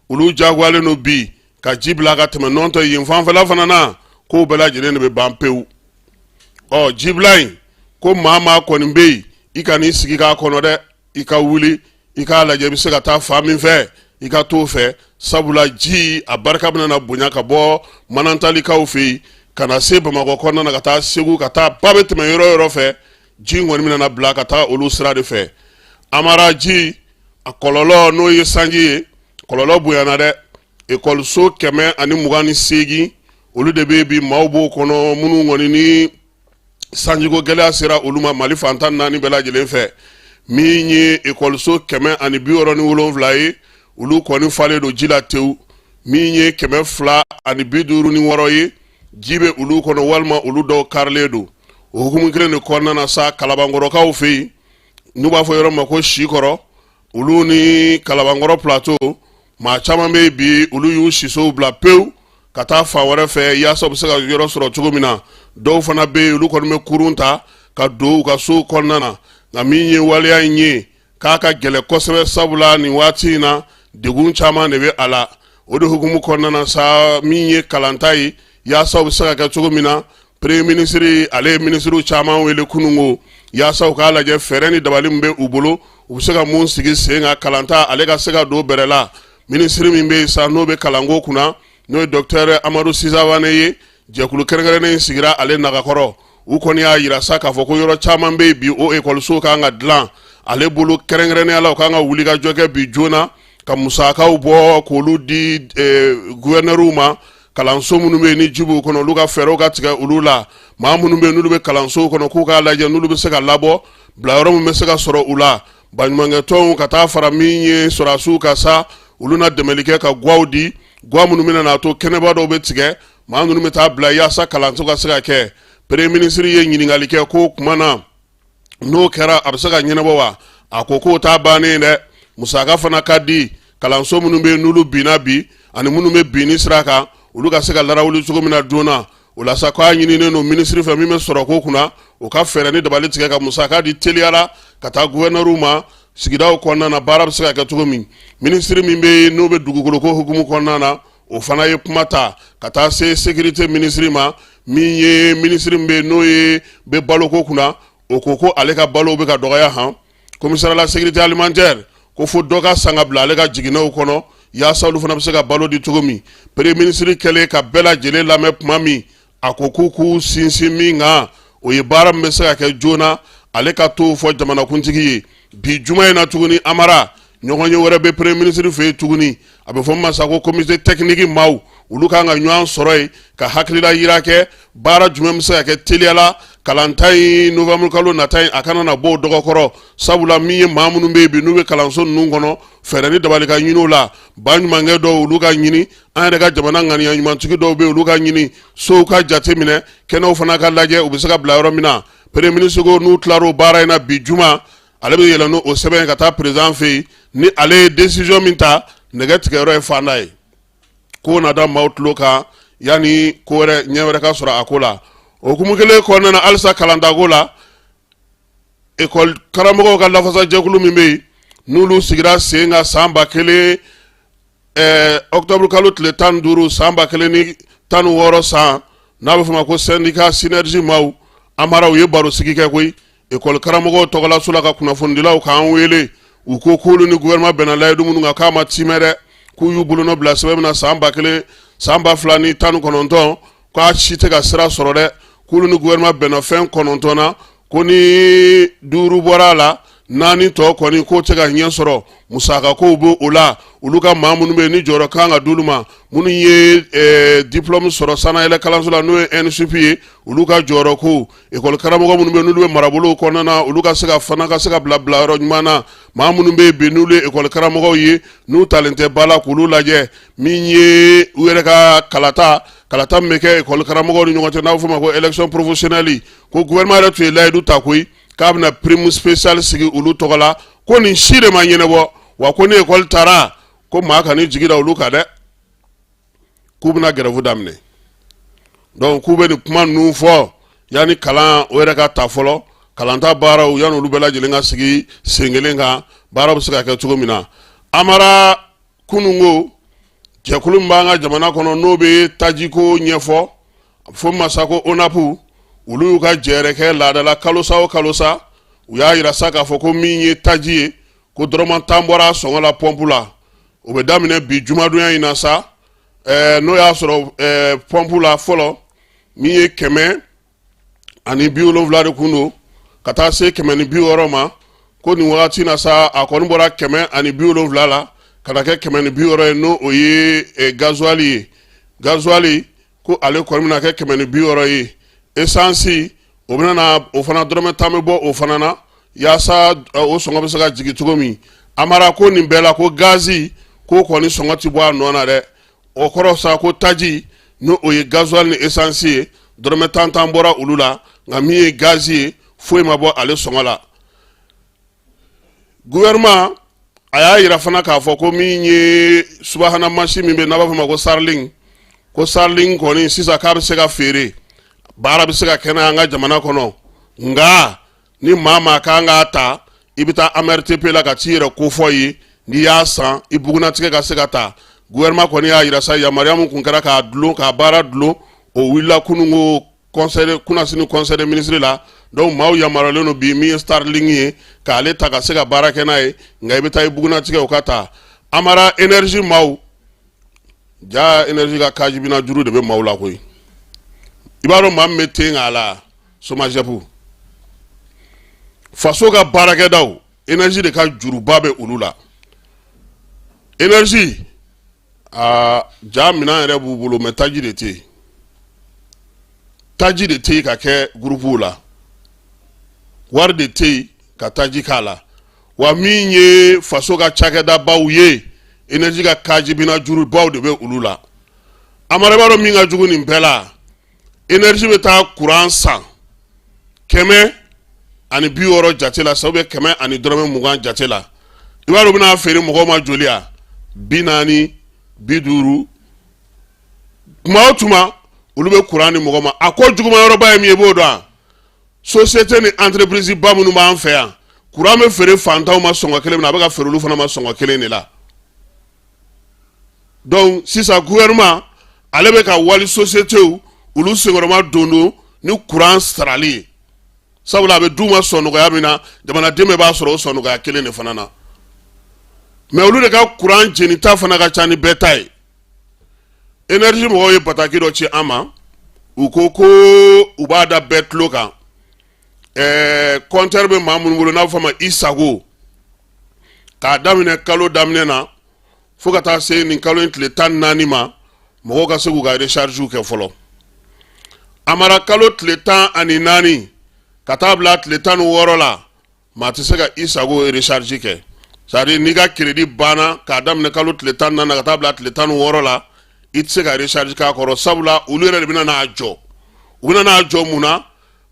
Speaker 13: olu jagoyalen don bi ka ji bila ka tɛmɛ nɔntɛ yen fanfɛla fana na k'o bɛɛ lajɛlen de bɛ ban pewu jibila in ko maa kɔni bɛ yen i ka n'i sigi k'a kɔnɔ dɛ i ka wuli i k'a lajɛ i bɛ se ka taa fan min fɛ i ka t'o fɛ sabula ji a barika bɛna na bonya ka bɔ Manantalikaw fɛ yen ka na se Bamakɔ kɔnɔna na ka taa Segu ka taa ba bɛ tɛmɛ yɔrɔ yɔrɔ fɛ ji kɔni bɛna na bila ka taa olu sira de fɛ Amara ji a kɔlɔlɔ n'o ye sanji ye kɔlɔlɔ bonyana dɛ ekɔliso 128 olu de bɛ bi maaw b'o kɔnɔ minnu kɔni ni sanjiko gɛlɛya sera olu ma Mali fantan naani bɛɛ lajɛlen fɛ min ye ekɔliso 167 ye olu kɔni falen don ji la tewu min ye 256 ye ji bɛ olu kɔnɔ walima olu dɔw karilen don o hukumu kelen de kɔnɔna na sa Kalabankɔrɔkaw fɛ yen n'u b'a fɔ yɔrɔ ma ko Sikɔrɔ olu ni Kalabankɔrɔ plateau maa caman bɛ bi olu y'u sisow bila pewu ka taa fan wɛrɛ fɛ yaasa u bɛ se ka yɔrɔ sɔrɔ cogo min na dɔw fana bɛ yen olu kɔni bɛ kurun ta ka don u ka so kɔnɔna na nka min ye waleya in ye k'a ka gɛlɛ kosɛbɛ sabula nin waati in na degun caman de bɛ a la o de hukumu kɔnɔna na sa min ye kalanta ye yaasa u bɛ se ka kɛ cogo min na premier ministre ale ye ministres caman wele kunun ko yaasa u k'a lajɛ fɛɛrɛ ni dabali min bɛ u bolo u bɛ se ka mun sigi sen kan kalanta ale ka se ka don bɛrɛ la ministre min bɛ yen sa n'o bɛ kalanko kunna n'o ye docteur Amadu Sisawane ye jɛkulu kɛrɛnkɛrɛnnen sigira ale nagakɔrɔ u kɔni y'a yira sa k'a fɔ ko yɔrɔ caman bɛ yen bi o ekɔliso kan ka dilan ale bolo kɛrɛnkɛrɛnnenya la u kan ka wuli ka jɔ kɛ bi joona ka musakaw bɔ k'olu di gouverneur ma kalanso minnu bɛ yen ni ji b'u kɔnɔ olu ka fɛɛrɛw ka tigɛ olu la maa minnu bɛ yen n'olu bɛ kalansow kɔnɔ k'u k'a lajɛ n'olu bɛ se ka labɔ bila yɔrɔ min bɛ se ka sɔrɔ u la baɲumankɛtɔnw ka taa fara min ye sɔrɔdasiw ka sa olu na dɛmɛli kɛ ka guwaw di guwa minnu bɛna n'a to kɛnɛba dɔw bɛ tigɛ maa minnu bɛ taa bila yaasa kalanso ka se ka kɛ premier ministre ye ɲininkali kɛ ko kuma na n'o kɛra a bɛ se ka ɲɛnabɔ wa a ko k'o t'a bannen dɛ musaka fana ka di kalanso minnu bɛ yen n'olu binna bi ani minnu bɛ bin ni sira kan olu ka se ka larawuli cogo min na joona o la sa k'a ɲininen don ministre fɛ min bɛ sɔrɔ ko kunna o ka fɛɛrɛ ni dabali tigɛ ka musaka di teliya la ka taa gouverneur ma sigidaw kɔnɔna na baara bɛ se ka kɛ cogo min ministre min bɛ yen n'o bɛ dugukolo ko hukumu kɔnɔna na o fana ye kuma ta ka taa se sécurité ministre ma min ye ministre min bɛ yen n'o ye bɛ baloko kunna o ko ale ka balo bɛ ka dɔgɔya han commissariat la sécurité alimentaire ko fo dɔ ka san ka bila ale ka jiginɛw kɔnɔ yaasa olu fana bɛ se ka balo di cogo min premier ministre kɛlen ka bɛɛ lajɛlen lamɛn tuma min a ko k'u sinsin min kan o ye baara min bɛ se ka kɛ joona ale ka t'o fɔ jamanakuntigi ye bi juma in na tuguni Amara ɲɔgɔn ye wɛrɛ bɛ premier ministre fɛ yen tuguni a bɛ fɔ min ma sa ko comité technique maaw olu kan ka ɲɔgɔn sɔrɔ yen ka hakilila yira kɛ baara jumɛn bɛ se ka kɛ teliya la kalanta in novembre kalo nata in a kana na bɔ o dɔgɔkɔrɔ sabula min ye maa minnu bɛ yen bi n'u bɛ kalanso ninnu kɔnɔ fɛɛrɛ ni dabali ka ɲini o la baɲumankɛ dɔw olu ka ɲini an yɛrɛ ka jamana ŋaniya ɲumantigi dɔw bɛ yen olu ka ɲini sow ka jate minɛ kɛnɛw fana ka lajɛ u bɛ se ka bila yɔrɔ min na premier ministre ko n'u tilara o baara in na bi juma ale bɛ yɛlɛn n'o sɛbɛn ka taa président fɛ yen ni ale ye décision min ta nɛgɛ tigɛyɔrɔ ye fanda ye ko na da maaw tulo kan yanni ko wɛrɛ ɲɛ wɛrɛ ka sɔrɔ a ko la o hukumu kelen kɔnɔna na halisa kalantako la ekɔli karamɔgɔw ka lafasajɛkulu min bɛ yen n'olu sigira sen kan san 1000 octobre kalo tile 15 san 2016 san n'a bɛ fɔ ma ko syndicat synergie maaw Amara u ye baro sigi kɛ koyi ekɔli karamɔgɔw tɔgɔla so la ka kunnafonidilaw k'an wele u ko k'olu ni gouvernement bɛnna layidu minnu kan k'a ma timɛ dɛ k'u y'u bolonɔ bila sɛbɛn min na san 2019 k'a si tɛ ka sira sɔrɔ dɛ k'olu ni gouvernement bɛnna fɛn 9 na ko ni 5 bɔra a la 4 tɔ kɔni k'o tɛ ka ɲɛ sɔrɔ musaka kow bɛ o la olu ka maa minnu bɛ yen ni jɔyɔrɔ kan ka d'olu ma minnu ye diplôme sɔrɔ sanayɛlɛ kalanso la n'o ye NSUP ye olu ka jɔyɔrɔ ko école karamɔgɔ minnu bɛ yen n'olu bɛ marabolow kɔnɔna na olu ka se ka fana ka se ka bila yɔrɔ ɲuman na maa minnu bɛ yen bi n'olu ye école karamɔgɔw ye n'u talen tɛ ba la k'olu lajɛ min ye u yɛrɛ ka kalata min bɛ kɛ école karamɔgɔw ni ɲɔgɔn cɛ n'a bɛ fɔ o ma ko élection professionnelle ko gouvernement yɛrɛ tun ye layidu ta koyi k'a bɛna prime spécial sigi olu tɔgɔ la ko nin si de ma ɲɛnabɔ wa ko ni école taara ko maa ka ni jigi da olu kan dɛ k'u bɛna grève daminɛ donc k'u bɛ nin kuma ninnu fɔ yanni kalan o yɛrɛ ka ta fɔlɔ kalanta baaraw yanni olu bɛɛ lajɛlen ka sigi sen kelen kan baaraw bɛ se ka kɛ cogo min na Amara kunungo jɛkulu min b'an ka jamana kɔnɔ n'o bɛ tajiko ɲɛfɔ fo masa ko ONAPU olu y'u ka jɛɛrɛ kɛ laadala kalosa o kalosa u y'a yira sa k'a fɔ ko min ye taji ye ko dɔrɔmɛ 10 bɔra sɔngɔ la pɔmpu la o bɛ daminɛ bi jumadonya in na sa n'o y'a sɔrɔ pɔmpu la fɔlɔ min ye 170 de kun don ka taa se 160 ma ko nin wagati na sa a kɔni bɔra 170 la ka na kɛ 160 ye n'o o ye gasoil ye gasoil ko ale kɔni bɛna kɛ 160 ye essence o bɛna na o fana dɔrɔmɛ 10 bɛ bɔ o fana na yaasa o sɔngɔ bɛ se ka jigin cogo min Amara ko nin bɛɛ la ko gazi ko kɔni sɔngɔ ti bɔ a nɔ na dɛ o kɔrɔ sa ko taji n'o o ye gasoil ni essence ye dɔrɔmɛ 10 bɔra olu la nka min ye gazi ye foyi ma bɔ ale sɔngɔ la gouvernement a y'a yira fana k'a fɔ ko min ye subahana mansin min bɛ n'a b'a fɔ ma ko Starlink kɔni sisan k'a bɛ se ka feere baara bɛ se ka kɛnɛ an ka jamana kɔnɔ nka ni maa kan k'a ta i bɛ taa AMRTP la ka t'i yɛrɛ kofɔ ye n'i y'a san i bugunatigɛ ka se ka ta gouvernement kɔni y'a yira sa yamaruya min tun kɛra k'a dulon k'a baara dulon o wulila kunungo kunasini conseil des ministres la donc maaw yamaruyalen don bi min ye Starlink ye k'ale ta ka se ka baara kɛ n'a ye nka i bɛ taa i bugunatigɛ o ka ta Amara énergie maaw ja énergie ka kajibina juru de bɛ maaw la koyi i b'a dɔn maa min bɛ ten k'a la SOMAGEP faso ka baarakɛdaw énergie de ka juruba bɛ olu la énergie ja minɛn yɛrɛ b'u bolo mais taji de tɛ yen taji de tɛ yen ka kɛ groupe la wari de tɛ yen ka taji k'a la wa min ye faso ka cakɛdabaw ye énergie ka kajibina jurubaw de bɛ olu la Amara b'a dɔn min ka jugu nin bɛɛ la énergie bɛ taa courant san 160 jate la sabu 120 jate la i b'a dɔn u bɛna feere mɔgɔw ma joli ya 40 50 tuma o tuma olu bɛ courant ni mɔgɔ ma a ko juguma yɔrɔba ye min ye i b'o dɔn société ni entreprise ba minnu b'an fɛ yan courant bɛ feere fantanw ma sɔngɔ kelen min na a bɛ ka feere olu fana ma sɔngɔ kelen de la donc sisan gouvernement ale bɛ ka wali sociétéw olu senkɔrɔma don ni courant sarali ye sabula a bɛ d'u ma sɔnnɔgɔya min na jamanaden bɛɛ b'a sɔrɔ o sɔnnɔgɔya kelen de fana na mais olu de ka courant jenita fana ka ca ni bɛɛ ta ye énergie mɔgɔw ye bataki dɔ ci an ma u ko ko u b'a da bɛɛ tulo kan compteur bɛ maa minnu bolo n'a bɛ fɔ a ma Isago k'a daminɛ kalo daminɛ na fo ka taa se nin kalo in tile 14 ma mɔgɔw ka se k'u ka recharge kɛ fɔlɔ Amara kalo tile 14 ka taa bila tile 16 la maa tɛ se ka Isago recharge kɛ c'est à dire n'i ka crédit banna k'a daminɛ kalo tile 14 ka taa bila tile 16 la i tɛ se ka recharge k'a kɔrɔ sabula olu yɛrɛ de bɛna n'a jɔ u bɛna n'a jɔ mun na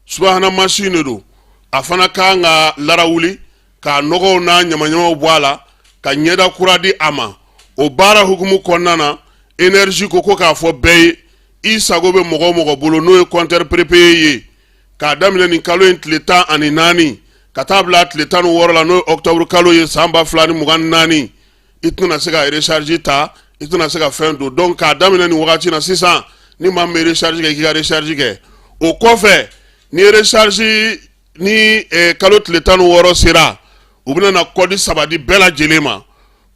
Speaker 13: subahana mansin de don a fana kan ka larawuli k'a nɔgɔw n'a ɲamaɲamaw bɔ a la ka ɲɛda kura di a ma o baara hukumu kɔnɔna na énergie ko k'a fɔ bɛɛ ye Isago bɛ mɔgɔ o mɔgɔ bolo n'o ye compteur prépayé ye k'a daminɛ nin kalo in tile 14 ka taa bila tile 16 la n'o ye octobre kalo ye san 2024 i tɛna se ka recharge ta i tɛna se ka fɛn don donc k'a daminɛ nin wagati na sisan ni maa min bɛ recharge kɛ k'i ka recharge kɛ o kɔfɛ ni recharge ni kalo tile 16 sera u u bɛna na kɔdi saba di bɛɛ lajɛlen ma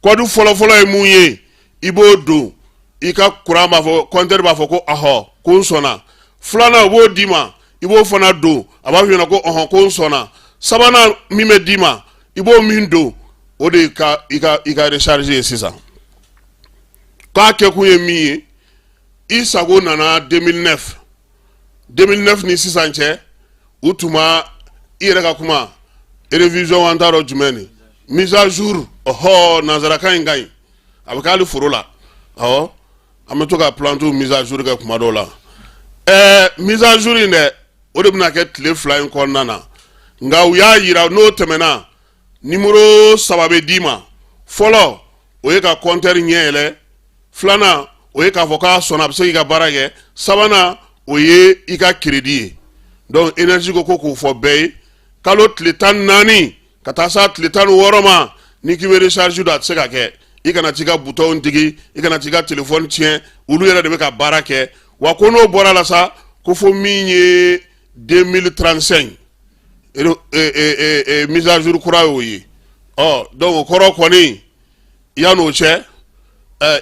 Speaker 13: kɔdi fɔlɔfɔlɔ ye mun ye i b'o don i ka kuran b'a fɔ compteur b'a fɔ ko ɔhɔ ko n sɔnna filanan u b'o d'i ma i b'o fana don a b'a f'i ɲɛna ko ɔhɔ ko n sɔnna sabanan min bɛ d'i ma i b'o min don o de i ka recharge ye sisan k'a kɛkun ye min ye i sago nana 2009 ni sisan cɛ u tuma i yɛrɛ ka kuma révision an t'a dɔn jumɛn ni mise à jour ɔhɔ nanzarakan in ka ɲi a bɛ k'ale foro la awɔ an bɛ to ka planter mise à jour kɛ kuma dɔw la mise à jour in dɛ o de bɛna kɛ tile 2 in kɔnɔna na nka u y'a yira n'o tɛmɛna numéro 3 bɛ d'i ma fɔlɔ o ye ka compteur ɲɛ yɛlɛ filanan o ye k'a fɔ k'a sɔnna a bɛ se k'i ka baara kɛ sabanan o ye i ka crédit ye donc énergie ko k'o fɔ bɛɛ ye kalo tile 14 ka taa se tile 16 ma ni k'i bɛ recharge don a tɛ se ka kɛ i kana t'i ka bouton digi i kana t'i ka téléphone tiɲɛ olu yɛrɛ de bɛ ka baara kɛ wa ko n'o bɔra la sa ko fo min ye 2035 mise à jour kura y'o ye donc o kɔrɔ kɔni yan'o cɛ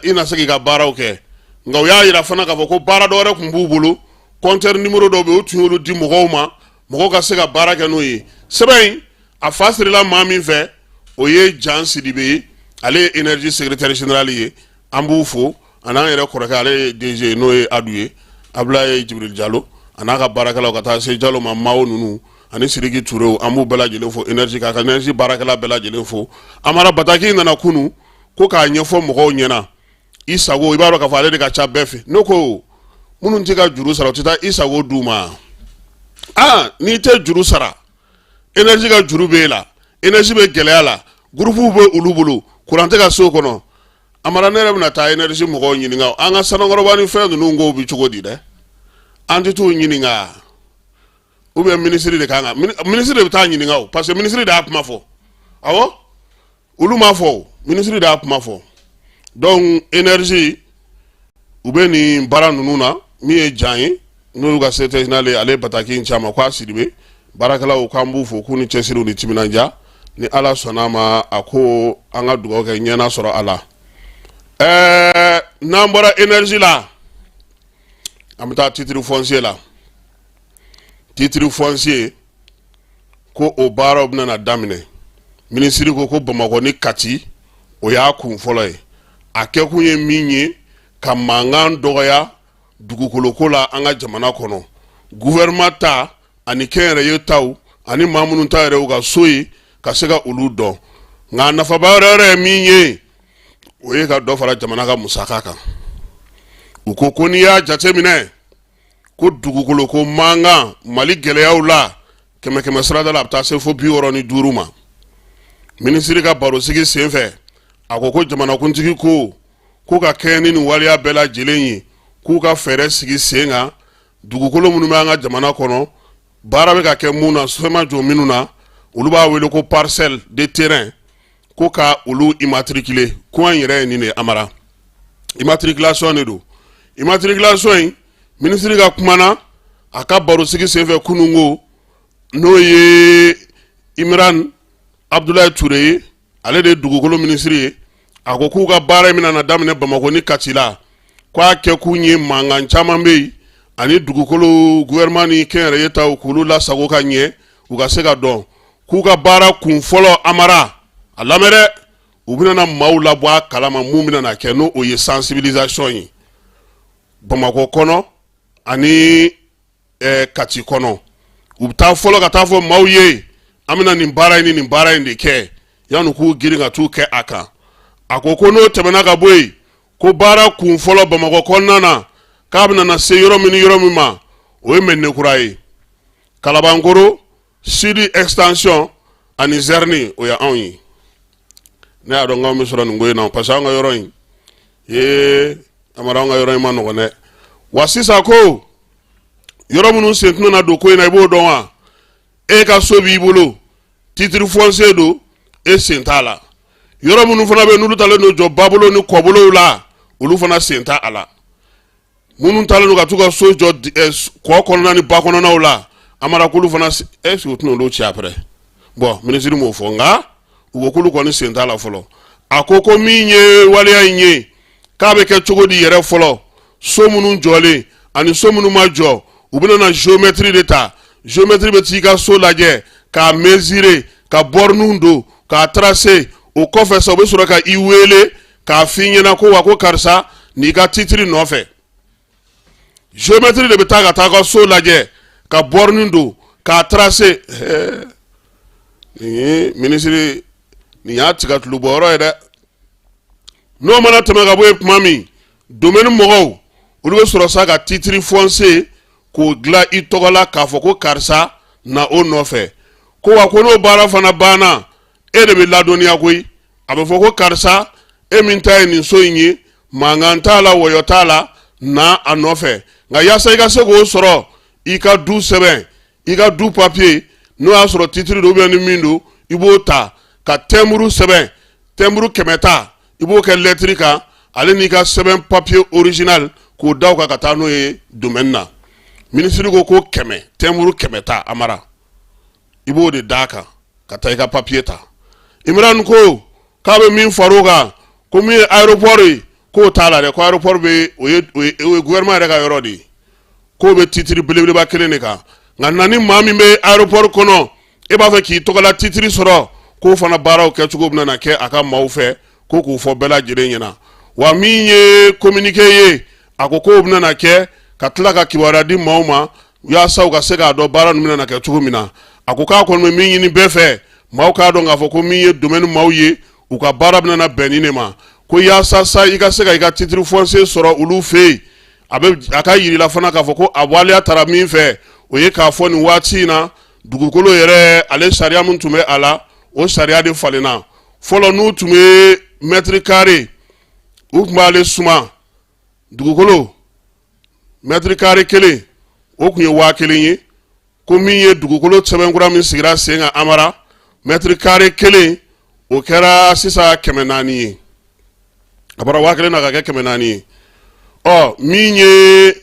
Speaker 13: i na se k'i ka baaraw kɛ nka u y'a yira fana k'a fɔ ko baara dɔ wɛrɛ tun b'u bolo compteur numéro dɔw bɛ yen o tun y'olu di mɔgɔw ma mɔgɔw ka se ka baara kɛ n'o ye sɛbɛn in a fa sirila maa min fɛ o ye Jan Sidibe ye ale ye énergie secrétaire général ye an b'u fo a n'an yɛrɛ kɔrɔkɛ ale ye DG n'o ye Adu ye Abulaye Jibril Jalo a n'a ka baarakɛlaw ka taa se Jalo ma Mao ninnu ani Sidiki Ture an b'u bɛɛ lajɛlen fo énergie k'a ka énergie baarakɛla bɛɛ lajɛlen fo Amara Bataki nana kunu ko k'a ɲɛfɔ mɔgɔw ɲɛna i sago i b'a dɔn k'a fɔ ale de ka ca bɛɛ fɛ ne ko minnu tɛ ka juru sara u tɛ taa i sago d'u ma n'i tɛ juru sara énergie ka juru b'e la énergie bɛ gɛlɛya la groupe bɛ olu bolo courant tɛ ka so kɔnɔ Amara ne yɛrɛ bɛna taa énergie mɔgɔw ɲininka an ka sanukɔrɔba ni fɛn ninnu ko bi cogo di dɛ an tɛ t'u ɲininka ou bien ministre de kan ka ministre de bɛ taa ɲininka o parce que ministre de y'a kuma fɔ awɔ olu m'a fɔ o ministre de y'a kuma fɔ donc énergie u bɛ nin baara ninnu na min ye Jan ye n'olu ka secrétaire général ye ale ye Bataki in caman k'a Sidibe baarakɛlaw k'an b'u fo k'u ni cɛsiriw ni timinanja ni Ala sɔnna a ma a ko an ka dugawu kɛ ɲɛna sɔrɔ a la n'an bɔra énergie la an bɛ taa titre foncier la titre foncier ko o baaraw bɛna na daminɛ ministre ko Bamakɔ ni Kati o y'a kun fɔlɔ ye a kɛkun ye min ye ka mankan dɔgɔya dugukoloko la an ka jamana kɔnɔ gouvernement ta ani kɛnyɛrɛye taw ani maa minnu ta yɛrɛ u ka so ye ka se ka olu dɔn nka nafaba wɛrɛ ye min ye o ye ka dɔ fara jamana ka musaka kan u ko n'i y'a jateminɛ ko dugukoloko mankan Mali gɛlɛyaw la kɛmɛ sarada la a bɛ taa se fo 65 ma ministre ka barosigi senfɛ a ko jamanakuntigi ko k'u ka kɛɲɛ ni nin waleya bɛɛ lajɛlen ye k'u ka fɛɛrɛ sigi sen kan dugukolo minnu bɛ an ka jamana kɔnɔ baara bɛ ka kɛ mun na fɛn ma jɔ minnu na olu b'a wele ko parcelle de terrain ko ka olu immatriculer ko an yɛrɛ ye nin de Amara immatriculation de don immatriculation in ministre ka kumana a ka barosigi senfɛ kunungo n'o ye Imran Abdoulaye Touré ye ale de ye dugukolo ministre ye a ko k'u ka baara in bɛna na daminɛ Bamakɔ ni Kati la k'a kɛkun ye mankan caman bɛ yen ani dugukolo gouvernement ni kɛnyɛrɛye taw k'olu lasago ka ɲɛ u ka se ka dɔn k'u ka baara kun fɔlɔ Amara a lamɛn dɛ u bɛna na maaw labɔ a kalama mun bɛna na kɛ n'o o ye sensibilisation ye Bamakɔ kɔnɔ ani Kati kɔnɔ u bɛ taa fɔlɔ ka taa fɔ maaw ye an bɛna nin baara in ni nin baara in de kɛ yanni k'u girin ka t'u kɛ a kan a ko n'o tɛmɛna ka bɔ yen ko baara kun fɔlɔ Bamakɔ kɔnɔna na k'a bɛna na se yɔrɔ min ma o ye Mɛnɛkura ye Kalabankoro Sud extension ani Zerni o ye anw ye ne y'a dɔn k'anw bɛ sɔrɔ nin ko in na parce que anw ka yɔrɔ in Amara anw ka yɔrɔ in ma nɔgɔn dɛ wa sisan ko yɔrɔ minnu sen tɛna na don ko in na i b'o dɔn wa e ka so b'i bolo titre foncier don e sen t'a la yɔrɔ minnu fana bɛ n'olu talen don jɔ babolo ni kɔbolow la olu fana sen t'a la minnu talen don ka t'u ka so jɔ kɔ kɔnɔna ni ba kɔnɔnaw la Amara k'olu fana est-ce que u tɛna olu ci après bon ministre m'o fɔ nka u ko kulu kɔni sen t'a la fɔlɔ a ko ko min ye waleya in ye k'a bɛ kɛ cogo di yɛrɛ fɔlɔ so minnu jɔlen ani so minnu ma jɔ u bɛna na géométrie de ta géométrie bɛ t'i ka so lajɛ k'a mesurer ka borne don k'a tracer o kɔfɛ sa u bɛ sɔrɔ ka i wele k'a f'i ɲɛna ko wa ko karisa n'i ka titre nɔfɛ géométrie de bɛ taa ka taa ka so lajɛ ka borne don k'a tracer ministre nin y'a tigɛ tulu bɔyɔrɔ ye dɛ n'o mana tɛmɛ ka bɔ yen tuma min domaine mɔgɔw olu bɛ sɔrɔ sa ka titre foncier k'o dilan i tɔgɔ la k'a fɔ ko karisa na o nɔfɛ ko wa ko n'o baara fana banna e de bɛ ladɔnniya koyi a bɛ fɔ ko karisa e min ta ye nin so in ye mankan t'a la wɔyɔ t'a la na a nɔfɛ nka yaasa i ka se k'o sɔrɔ i ka du sɛbɛn i ka du papier n'o y'a sɔrɔ titre do ni min do i b'o ta ka timbre sɛbɛn timbre 100 ta i b'o kɛ lettre kan ale n'i ka sɛbɛn papier original k'o da o kan ka taa n'o ye domaine na ministre ko ko 100 timbre 100 ta Amara i b'o de d'a kan ka taa i ka papier ta Imran ko k'a bɛ min far'o kan ko min ye aéroport ye k'o t'a la dɛ ko aéroport bɛ o ye gouvernement yɛrɛ ka yɔrɔ de ye k'o bɛ titre belebeleba kelen de kan nka na ni maa min bɛ aéroport kɔnɔ e b'a fɛ k'i tɔgɔla titre sɔrɔ k'o fana baaraw kɛcogo bɛna na kɛ a ka maaw fɛ ko k'o fɔ bɛɛ lajɛlen ɲɛna wa min ye communiqué ye a ko k'o bɛna na kɛ ka tila ka kibaruya di maaw ma yaasa u ka se k'a dɔn baara ninnu bɛna na kɛ cogo min na a ko k'a kɔni bɛ min ɲini bɛɛ fɛ maaw k'a dɔn k'a fɔ ko min ye domaine maaw ye u ka baara bɛna na bɛn nin de ma ko yaasa sa i ka se ka i ka titre foncier sɔrɔ olu fɛ yen a ka yirila fana k'a fɔ ko a waleya taara min fɛ o ye k'a fɔ nin waati in na dugukolo yɛrɛ ale sariya min tun bɛ a la o sariya de falenna fɔlɔ n'u tun bɛ mètre carré u tun b'ale suma dugukolo mètre carré kelen o tun ye 5000 ye ko min ye dugukolo sɛbɛnkura min sigira sen kan Amara mètre carré kelen o kɛra sisan 400 ye a bɔra 1000 na ka kɛ 400 ye min ye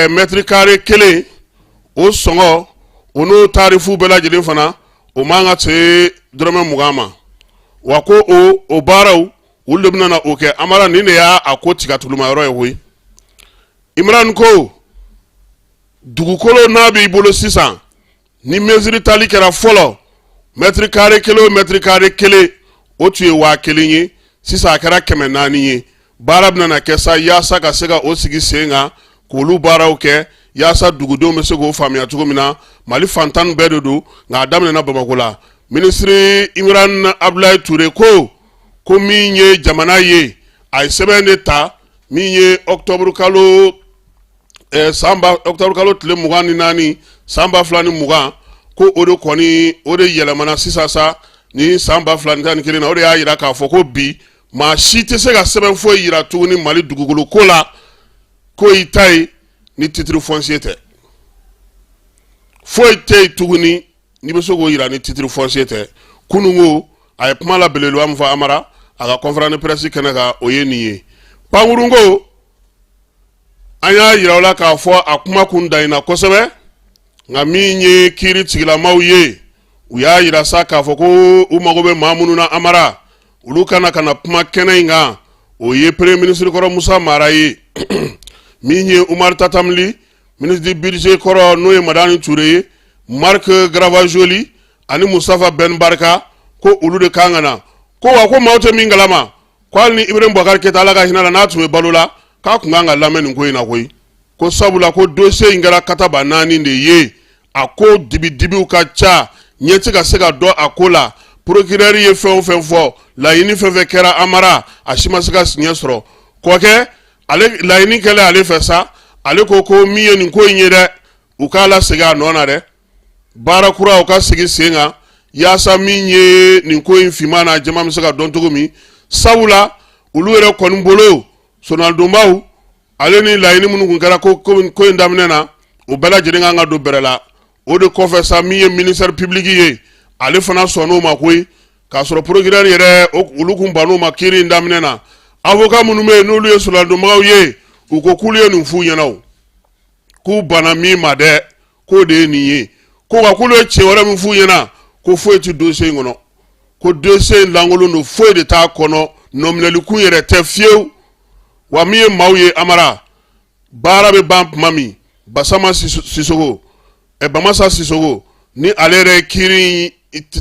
Speaker 13: mètre carré kelen o sɔngɔ o n'o tarifu bɛɛ lajɛlen fana o man ka se dɔrɔmɛ 20 ma wa ko o baaraw olu de bɛna na o kɛ Amara nin de y'a ko tiga tuluma yɔrɔ ye koyi Imran ko dugukolo n'a b'i bolo sisan ni mesure tali kɛra fɔlɔ mètre carré kelen o mètre carré kelen o tun ye 1000 ye sisan a kɛra 400 ye baara bɛna na kɛ sa yaasa ka se ka o sigi sen kan k'olu baaraw kɛ yaasa dugudenw bɛ se k'o faamuya cogo min na Mali fantan bɛɛ de don nka a daminɛna Bamako la ministre Imran Abdoulaye Touré ko min ye jamana ye a ye sɛbɛn de ta min ye octobre kalo tile 24 san 2020 ko o de kɔni o de yɛlɛmana sisan sa ni san 2011 na o de y'a yira k'a fɔ ko bi maa si tɛ se ka sɛbɛn foyi yira tuguni Mali dugukolo ko la ko i ta ye ni titre foncier tɛ foyi tɛ yen tuguni n'i bɛ se k'o yira ni titre foncier tɛ kununko a ye kuma la belebeleba min fɔ Amara a ka conférence de presse kɛnɛ kan o ye nin ye Pankurun ko an y'a yira o la k'a fɔ a kuma kun da in na kosɛbɛ nka min ye kiiri tigilamaw ye u y'a yira sa k'a fɔ ko u mago bɛ maa minnu na Amara olu kana kuma kɛnɛ in kan o ye premier ministre kɔrɔ Musa Mara ye min ye Umar Tatamli ministre du budget kɔrɔ n'o ye Madani Touré ye Marc Gravajoli ani Mustafa Ben Barka ko olu de kan ka na ko wa ko maaw tɛ min kalama ko hali ni Ibrahim Boubacar Keita Ala ka hinɛ la n'a tun bɛ balo la k'a kun kan ka lamɛn nin ko in na koyi ko sabula ko dossier in kɛra kataba 4 de ye a ko dibidibiw ka ca ɲɛ tɛ ka se ka dɔn a ko la procureur ye fɛn o fɛn fɔ laɲini fɛn fɛn kɛra Amara a si ma se ka siɲɛ sɔrɔ kɔkɛ ale laɲini kɛlɛ ale fɛ sa ale ko min ye nin ko in ye dɛ u k'a lasegin a nɔ na dɛ baara kura u ka sigi sen kan yaasa min ye nin ko in finman na jama bɛ se ka dɔn cogo min sabula olu yɛrɛ kɔni bolo sonaldonbaw ale ni laɲini minnu kun kɛra ko in daminɛ na o bɛɛ lajɛlen kan ka don bɛrɛ la o de kɔfɛ sa min ye ministère public ye ale fana sɔnn'o ma koyi k'a sɔrɔ procureur yɛrɛ olu kun bann'o ma kiiri in daminɛ na avocat minnu bɛ yen n'olu ye sonaldonbagaw ye u ko k'olu ye nin f'u ɲɛna o k'u banna min ma dɛ k'o de ye nin ye ko nka k'olu ye tiɲɛ wɛrɛ min f'u ɲɛna ko foyi tɛ dossier in kɔnɔ ko dossier langolo no foyi de t'a kɔnɔ nominali kun yɛrɛ tɛ fiyewu wa min ye maaw ye Amara baara bɛ ban tuma min Basama Sisoko Bamasa Sisoko ni ale yɛrɛ kiiri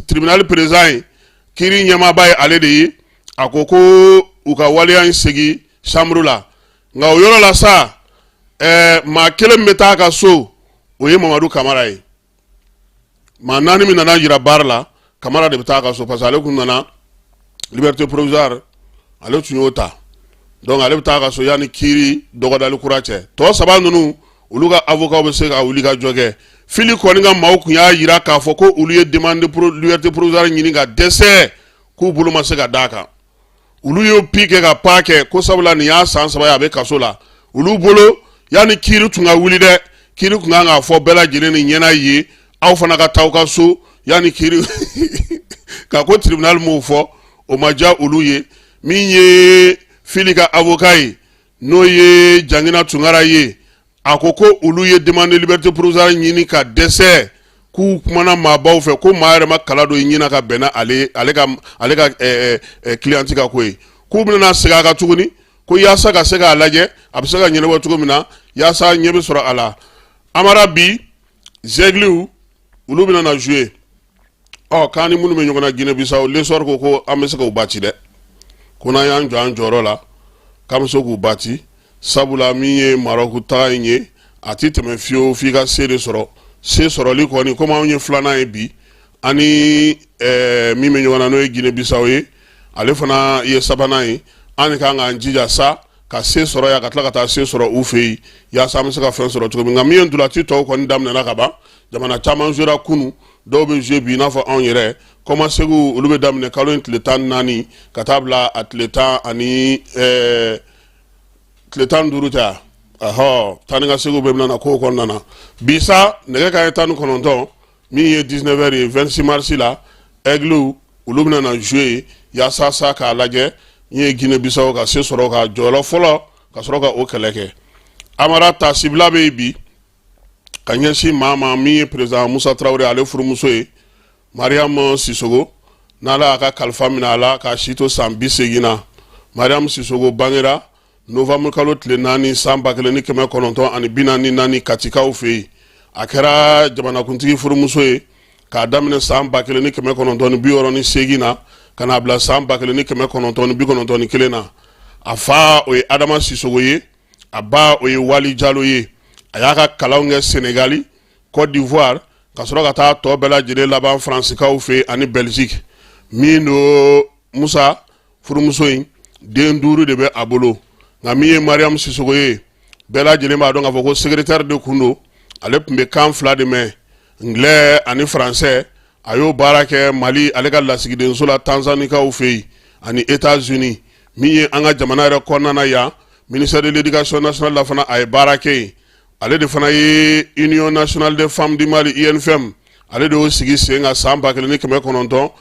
Speaker 13: tribunal président ye kiiri ɲɛmaaba ye ale de ye a ko ko u ka waleya in segi chambre la nka o yɔrɔ la sa maa kelen bɛ taa ka so o ye Mamadu Kamara ye maa naani min nana yira baara la Kamara de bɛ taa ka so parce que ale kun nana liberté provisoire ale tun y'o ta donc ale bɛ taa ka so yanni kiiri dɔgɔdali kura cɛ tɔ saba ninnu olu ka avocat bɛ se ka wuli ka jɔ kɛ fili kɔni ka maaw kun y'a yira k'a fɔ ko olu ye demande pour liberté provisoire ɲini ka dɛsɛ k'u bolo ma se ka d'a kan olu y'o pi kɛ ka pa kɛ ko sabula nin y'a san 3 ye a bɛ kaso la olu bolo yanni kiiri tun ka wuli dɛ kiiri tun kan k'a fɔ bɛɛ lajɛlen ni ɲɛna ye aw fana ka taa aw ka so yanni kiiri ka ko tribunal m'o fɔ o ma diya olu ye min ye fili ka avocat ye n'o ye Jangina Tunkara ye a ko ko olu ye demande liberté provisoire ɲini ka dɛsɛ k'u kumana maabaw fɛ ko maa yɛrɛ ma kala dɔ ɲina ka bɛnna ale ka client ka ko ye k'u bɛna segin a kan tuguni ko yaasa ka se k'a lajɛ a bɛ se ka ɲɛnabɔ cogo min na yaasa ɲɛ bɛ sɔrɔ a la Amara bi Zɛgliw olu bɛna na jouer k'an ni minnu bɛ ɲɔgɔn na Guinée Bissau l'essor ko an bɛ se k'u bati dɛ ko n'an y'an jɔ an jɔyɔrɔ la k'an bɛ se k'u bati sabula min ye Maroc taga in ye a ti tɛmɛ fiyewu f'i ka se de sɔrɔ se sɔrɔli kɔni komi anw ye filanan ye bi ani min bɛ ɲɔgɔn na n'o ye Guinée Bissau ye ale fana ye sabanan ye an de kan k'an jija sa ka se sɔrɔ yan ka tila ka taa se sɔrɔ u fɛ yen yaasa an bɛ se ka fɛn sɔrɔ cogo min nka min ye ntolanci tɔw kɔni daminɛna ka ban jamana caman jouera kunu dɔw bɛ jouer bi i n'a fɔ anw yɛrɛ kɔma segu olu bɛ daminɛ kalo in tile 14 ka taa bila a tile 10 ani tile 15 ta tani ka segu bɛ mina ko kɔnɔna na bi sa nɛgɛ kanɲɛ 19 min ye 19h ye 26 mars la Aigliw olu bɛna na jouer yaasa sa k'a lajɛ n ye Guinée Bissau ka se sɔrɔ ka jɔyɔrɔ fɔlɔ ka sɔrɔ ka o kɛlɛ kɛ Amara ta sibila bɛ yen bi ka ɲɛsin maa ma min ye président Musa Traoré ale furumuso ye Mariam Sisoko n'ala y'a ka kalifa minɛ a la k'a si to san 80 na Mariam Sisoko bangera novembre kalo tile 4 san 1944 Katikaw fɛ yen a kɛra jamanakuntigi furumuso ye k'a daminɛ san 1968 na ka n'a bila san 1991 na a fa o ye Adama Sisoko ye a ba o ye Wali Jalo ye a y'a ka kalanw kɛ Senegali Côte d'Ivoire ka sɔrɔ ka taa tɔ bɛɛ lajɛlen laban Faransikaaw fɛ ani Belgique min do Musa furumuso in den 5 de bɛ a bolo nka min ye Mariam Sisoko ye bɛɛ lajɛlen b'a dɔn k'a fɔ ko secrétaire de kun do ale tun bɛ kan 2 de mɛn anglais ani français a y'o baara kɛ Mali ale ka lasigidenso la Tanzanikaw fɛ yen ani États-Unis min ye an ka jamana yɛrɛ kɔnɔna na yan ministère de l'éducation nationale la fana a ye baara kɛ yen ale de fana ye Union nationale des femmes du Mali UNFEM ale de y'o sigi sen kan san 1974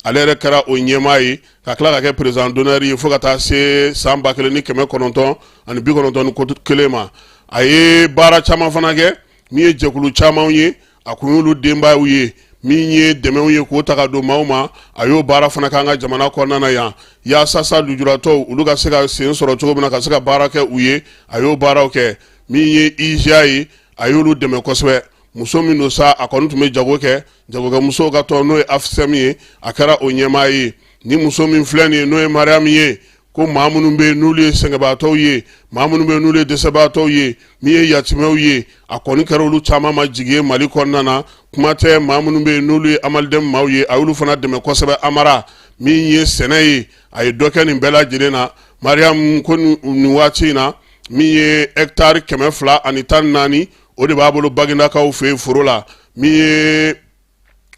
Speaker 13: ale yɛrɛ kɛra o ɲɛmaa ye ka tila ka kɛ président d'honneur ye fo ka taa se san 1991 ma a ye baara caman fana kɛ min ye jɛkulu camanw ye a kun y'olu denbayaw ye min ye dɛmɛw ye k'o ta ka don maaw ma a y'o baara fana k'an ka jamana kɔnɔna na yan yaasa sa lujuratɔw olu ka se ka sen sɔrɔ cogo min na ka se ka baara kɛ u ye a y'o baaraw kɛ min ye IGA ye a y'olu dɛmɛ kosɛbɛ muso min do sa a kɔni tun bɛ jago kɛ jagokɛmusow ka tɔn n'o ye AFSEM ye a kɛra o ɲɛmaa ye ni muso min filɛ nin ye n'o ye Mariam ye ko maa minnu bɛ yen n'olu ye sɛgɛnbaatɔw ye maa minnu bɛ yen n'olu ye dɛsɛbaatɔw ye min ye yatimɛw ye a kɔni kɛra olu caman ma jigi ye Mali kɔnɔna na kuma tɛ maa minnu bɛ yen n'olu ye amalidɛn maaw ye a y'olu fana dɛmɛ kosɛbɛ Amara min ye sɛnɛ ye a ye dɔ kɛ nin bɛɛ lajɛlen na Mariam ko nin waati in na min ye hectare 214 o de b'a bolo Baginakaw fɛ yen foro la min ye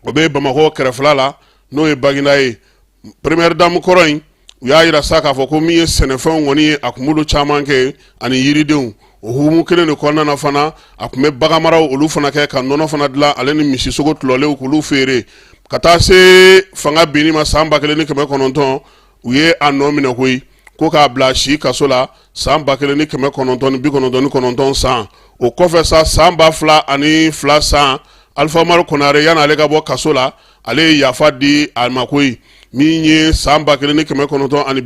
Speaker 13: o bɛ Bamakɔ kɛrɛfɛla la n'o ye Baginda ye première dame kɔrɔ in u y'a yira sa k'a fɔ ko min ye sɛnɛfɛnw kɔni ye a kun b'olu caman kɛ ani yiridenw o hukumu kelen de kɔnɔna na fana a kun bɛ baganmaraw olu fana kɛ ka nɔnɔ fana dilan ale ni misisogo tulɔlenw k'olu feere ka taa se fanga binni ma san 1900 u ye a nɔ minɛ koyi ko k'a bila si kaso la san 1999 san o kɔfɛ sa san 2002 san Alpha Umaru Konare yan'ale ka bɔ kaso la ale ye yafa di a ma koyi min ye san 1999 ani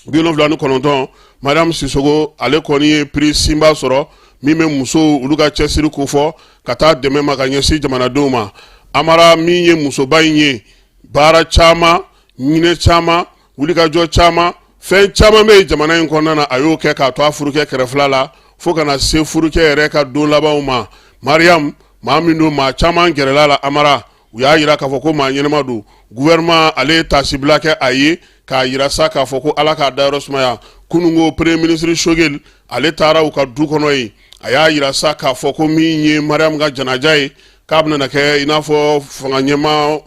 Speaker 13: 79 Mariam Sisoko ale kɔni ye prix Simba sɔrɔ min bɛ musow olu ka cɛsiri kofɔ ka taa dɛmɛ ma ka ɲɛsin jamanadenw ma. Amara min ye musoba in ye baara caman ɲinɛ caman wulikajɔ caman fɛn caman bɛ jamana in kɔnɔna na a y'o kɛ k'a to a furukɛ kɛrɛfɛla la fo kana se furukɛ yɛrɛ ka don labanw ma. Mariam maa min don maa caman gɛrɛla la Amara u y'a yira k'a fɔ ko maa ɲɛnama don gouvernement ale ye tasibila kɛ a ye k'a yira sa k'a fɔ ko ala k'a dayɔrɔ sumaya kunungo premier ministre Shogel ale taara u ka du kɔnɔ ye a y'a yira sa k'a fɔ ko min ye Mariam ka janaja ye k'a bɛna kɛ i n'a fɔ fanga ɲɛma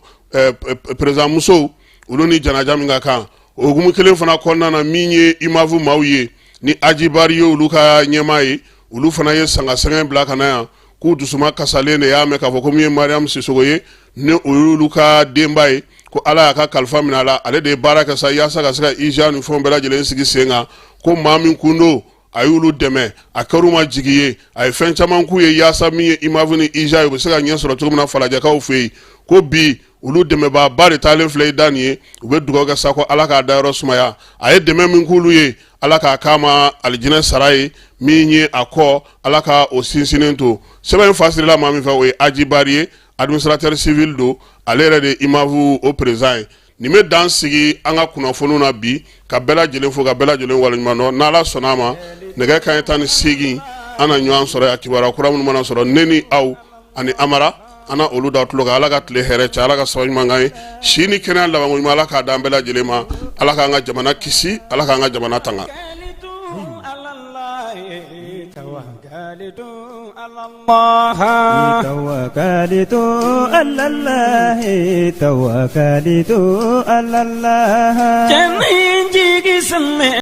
Speaker 13: président musow olu ni janaja min ka kan o hukumu kelen fana kɔnɔna na min ye imavu maaw ye ni Ajibari ye olu ka ɲɛma ye olu fana ye sangasɛgɛn bila ka na yan k'u dusuma kasalen de y'a mɛn k'a fɔ ko min ye Mariam Sisoko ye ni olu ka denba ye ko ala y'a ka kalifa minɛ a la ale de ye baara kɛ sa yaasa ka se ka IJA ni fɛnw bɛɛ lajɛlen sigi sen kan ko maa min kun don a y'olu dɛmɛ a kɛr'u ma jigi ye a ye fɛn caman k'u ye yaasa min ye imavu ni IJA ye u bɛ se ka ɲɛ sɔrɔ cogo min na falajɛkaw fɛ yen ko bi olu dɛmɛbaaba de taalen filɛ i da nin ye u bɛ dugawu kɛ sa ko ala k'a dayɔrɔ sumaya a ye dɛmɛ min k'olu ye ala k'a k'a ma alijinɛ sara ye min ye a kɔ ala ka o sinsinnen to sɛbɛn fasirila maa min fɛ o ye Ajibari ye administrateur civil do ale yɛrɛ de imavu o président ye nin bɛ dan sigi an ka kunnafoniw na bi ka bɛɛ lajɛlen fo ka bɛɛ lajɛlen waleɲuman dɔn n'ala sɔnna ma nɛgɛ kanɲɛ 18 an na ɲɔgɔn sɔrɔ a kibaruya kura minnu mana sɔrɔ ne ni aw ani Amara ana olu da tulo kan ala ka tile hɛrɛ cɛ ala ka sabali ɲuman ye si ni kɛnɛya labanko ɲuman ala k'a d'an bɛɛ lajɛlen ma ala k'an ka jamana kisi ala k'an ka jamana tanga.
Speaker 12: توكلت على الله